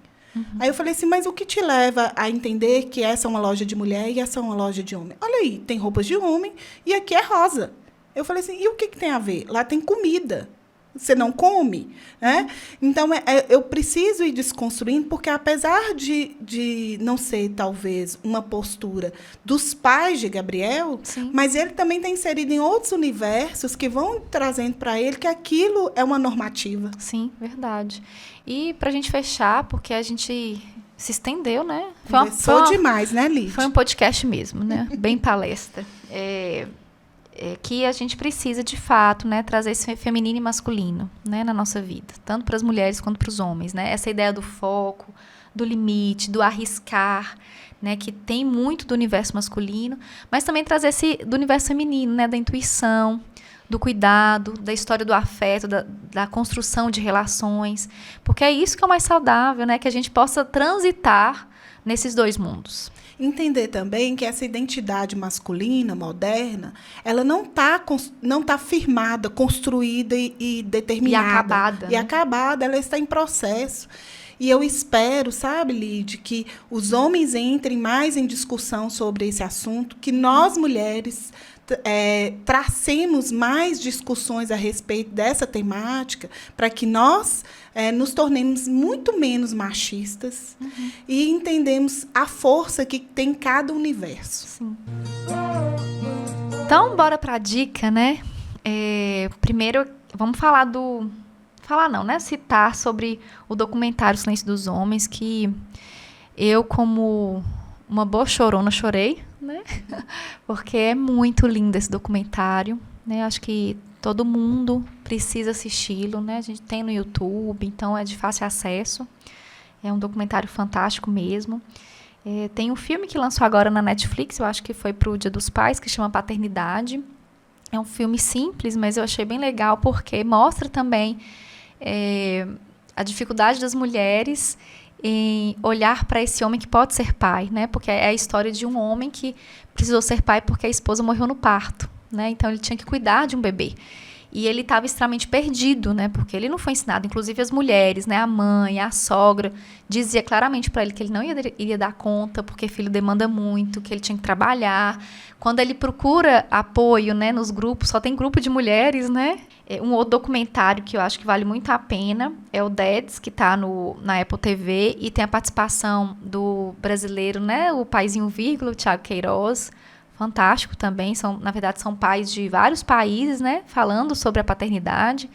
Aí eu falei assim, mas o que te leva a entender que essa é uma loja de mulher e essa é uma loja de homem? Olha aí, tem roupas de homem e aqui é rosa. Eu falei assim, e o que tem a ver? Lá tem comida. Você não come, né? Então, eu preciso ir desconstruindo, porque apesar de não ser, talvez, uma postura dos pais de Gabriel, mas ele também está inserido em outros universos que vão trazendo para ele que aquilo é uma normativa. Sim, verdade. E para a gente fechar, porque a gente se estendeu, né? Foi demais, né, Lídia? Foi um podcast mesmo, né? Bem palestra. Que a gente precisa, de fato, né, trazer esse feminino e masculino, né, na nossa vida, tanto para as mulheres quanto para os homens, né? Essa ideia do foco, do limite, do arriscar, né, que tem muito do universo masculino, mas também trazer esse do universo feminino, né, da intuição, do cuidado, da história do afeto, da construção de relações, porque é isso que é o mais saudável, né, que a gente possa transitar nesses dois mundos. Entender também que essa identidade masculina, moderna, ela não tá firmada, construída e determinada. E acabada. E acabada, ela está em processo. E eu espero, sabe, Lide, que os homens entrem mais em discussão sobre esse assunto, que nós, mulheres, tracemos mais discussões a respeito dessa temática, para que nós nos tornemos muito menos machistas e entendemos a força que tem cada universo. Sim. Então, bora para a dica, né? Primeiro, vamos falar citar sobre o documentário Silêncio dos Homens, que eu, como uma boa chorona, chorei, né? Porque é muito lindo esse documentário, né? Acho que todo mundo precisa assisti-lo, né? A gente tem no YouTube, então é de fácil acesso. É um documentário fantástico mesmo. Tem um filme que lançou agora na Netflix, eu acho que foi para o Dia dos Pais, que chama Paternidade. É um filme simples, mas eu achei bem legal, porque mostra também a dificuldade das mulheres em olhar para esse homem que pode ser pai, né? Porque é a história de um homem que precisou ser pai porque a esposa morreu no parto, né? Então ele tinha que cuidar de um bebê. E ele estava extremamente perdido, né? Porque ele não foi ensinado. Inclusive as mulheres, né? A mãe, a sogra, dizia claramente para ele que ele não iria dar conta, porque filho demanda muito, que ele tinha que trabalhar. Quando ele procura apoio, né, nos grupos, só tem grupo de mulheres, né? Um outro documentário que eu acho que vale muito a pena é o Dads, que está na Apple TV, e tem a participação do brasileiro, né? O paizinho vírgula, o Thiago Queiroz. Fantástico também, na verdade são pais de vários países, né, falando sobre a paternidade,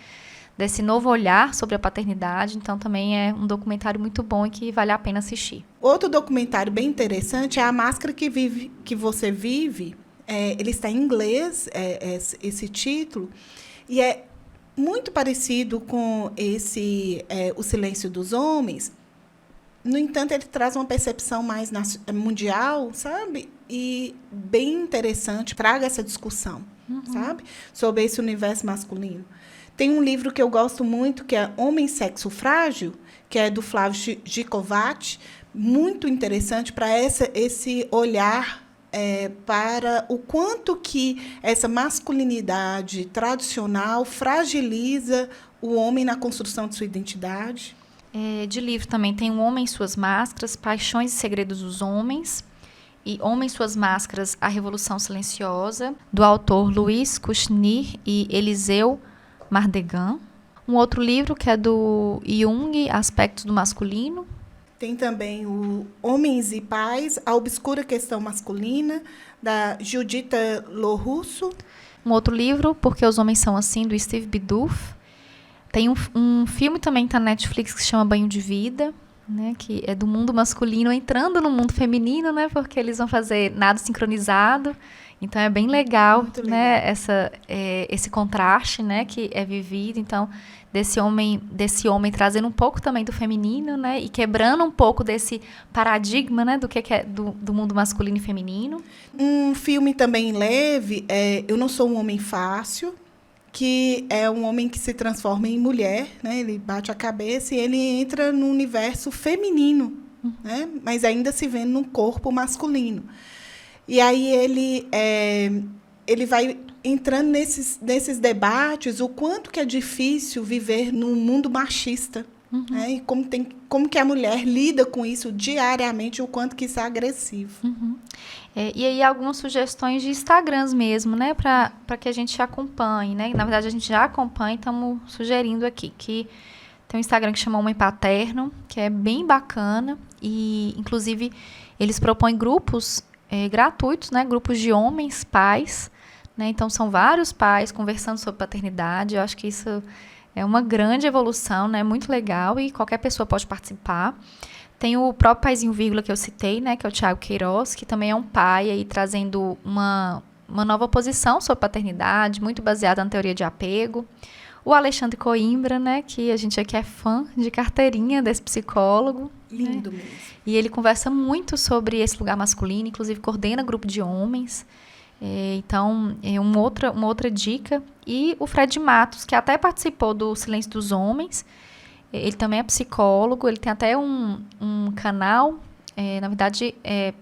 desse novo olhar sobre a paternidade, então também é um documentário muito bom e que vale a pena assistir. Outro documentário bem interessante é A Máscara que Você Vive, ele está em inglês, esse título, e é muito parecido com O Silêncio dos Homens. No entanto, ele traz uma percepção mais mundial, sabe? E bem interessante, traga essa discussão, sabe? Sobre esse universo masculino. Tem um livro que eu gosto muito, que é Homem, Sexo Frágil, que é do Flávio Gicovati, muito interessante para esse olhar para o quanto que essa masculinidade tradicional fragiliza o homem na construção de sua identidade. De livro também tem Um Homem e Suas Máscaras, Paixões e Segredos dos Homens, e Homem e Suas Máscaras, A Revolução Silenciosa, do autor Luiz Kouchner e Eliseu Mardegan. Um outro livro que é do Jung, Aspectos do Masculino. Tem também o Homens e Pais, A Obscura Questão Masculina, da Judita Lorusso. Um outro livro, Porque os Homens São Assim, do Steve Biddulph. Tem um filme também que está na Netflix que se chama Banho de Vida, né, que é do mundo masculino entrando no mundo feminino, né, porque eles vão fazer nado sincronizado. Então é bem legal, né, esse contraste, né, que é vivido. Então desse homem trazendo um pouco também do feminino, né, e quebrando um pouco desse paradigma, né, do que é do mundo masculino e feminino. Um filme também leve é Eu Não Sou um Homem Fácil, que é um homem que se transforma em mulher, né? Ele bate a cabeça e ele entra no universo feminino, né? Mas ainda se vê num corpo masculino. E aí ele vai entrando nesses debates, o quanto que é difícil viver num mundo machista, né? E como que a mulher lida com isso diariamente, o quanto que isso é agressivo. E aí algumas sugestões de Instagrams mesmo, né, para que a gente acompanhe, né? Na verdade, a gente já acompanha e estamos sugerindo aqui que tem um Instagram que chama Homem Paterno, que é bem bacana e, inclusive, eles propõem grupos gratuitos, né, grupos de homens, pais, né? Então, são vários pais conversando sobre paternidade. Eu acho que isso é uma grande evolução, né, muito legal e qualquer pessoa pode participar. Tem o próprio Paizinho Vírgula que eu citei, né, que é o Thiago Queiroz, que também é um pai aí trazendo uma nova posição sobre paternidade, muito baseada na teoria de apego. O Alexandre Coimbra, né, que a gente aqui é fã de carteirinha desse psicólogo. Lindo, né? Mesmo. E ele conversa muito sobre esse lugar masculino, inclusive coordena grupo de homens. Então, é uma outra dica. E o Fred Matos, que até participou do Silêncio dos Homens. Ele também é psicólogo, ele tem até um canal, na verdade,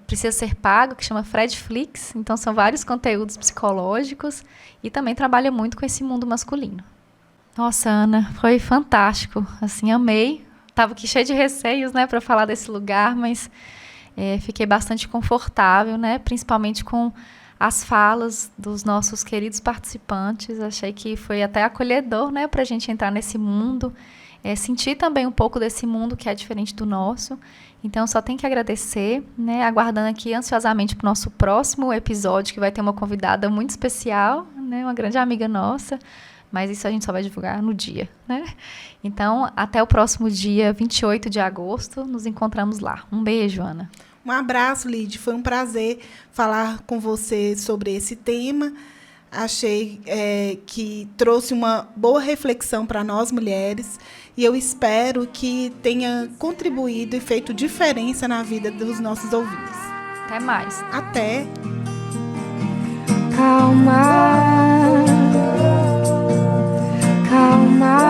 precisa ser pago, que chama Fredflix. Então, são vários conteúdos psicológicos e também trabalha muito com esse mundo masculino. Nossa, Ana, foi fantástico. Assim, amei. Estava aqui cheia de receios, né, para falar desse lugar, mas fiquei bastante confortável, né, principalmente com as falas dos nossos queridos participantes. Achei que foi até acolhedor, né, para a gente entrar nesse mundo. Sentir também um pouco desse mundo que é diferente do nosso. Então, só tenho que agradecer, né? Aguardando aqui ansiosamente para o nosso próximo episódio, que vai ter uma convidada muito especial, né? Uma grande amiga nossa, mas isso a gente só vai divulgar no dia, né? Então, até o próximo dia, 28 de agosto, nos encontramos lá. Um beijo, Ana. Um abraço, Lid. Foi um prazer falar com você sobre esse tema. Achei que trouxe uma boa reflexão para nós mulheres e eu espero que tenha contribuído e feito diferença na vida dos nossos ouvintes. Até mais. Até. Calma, calma.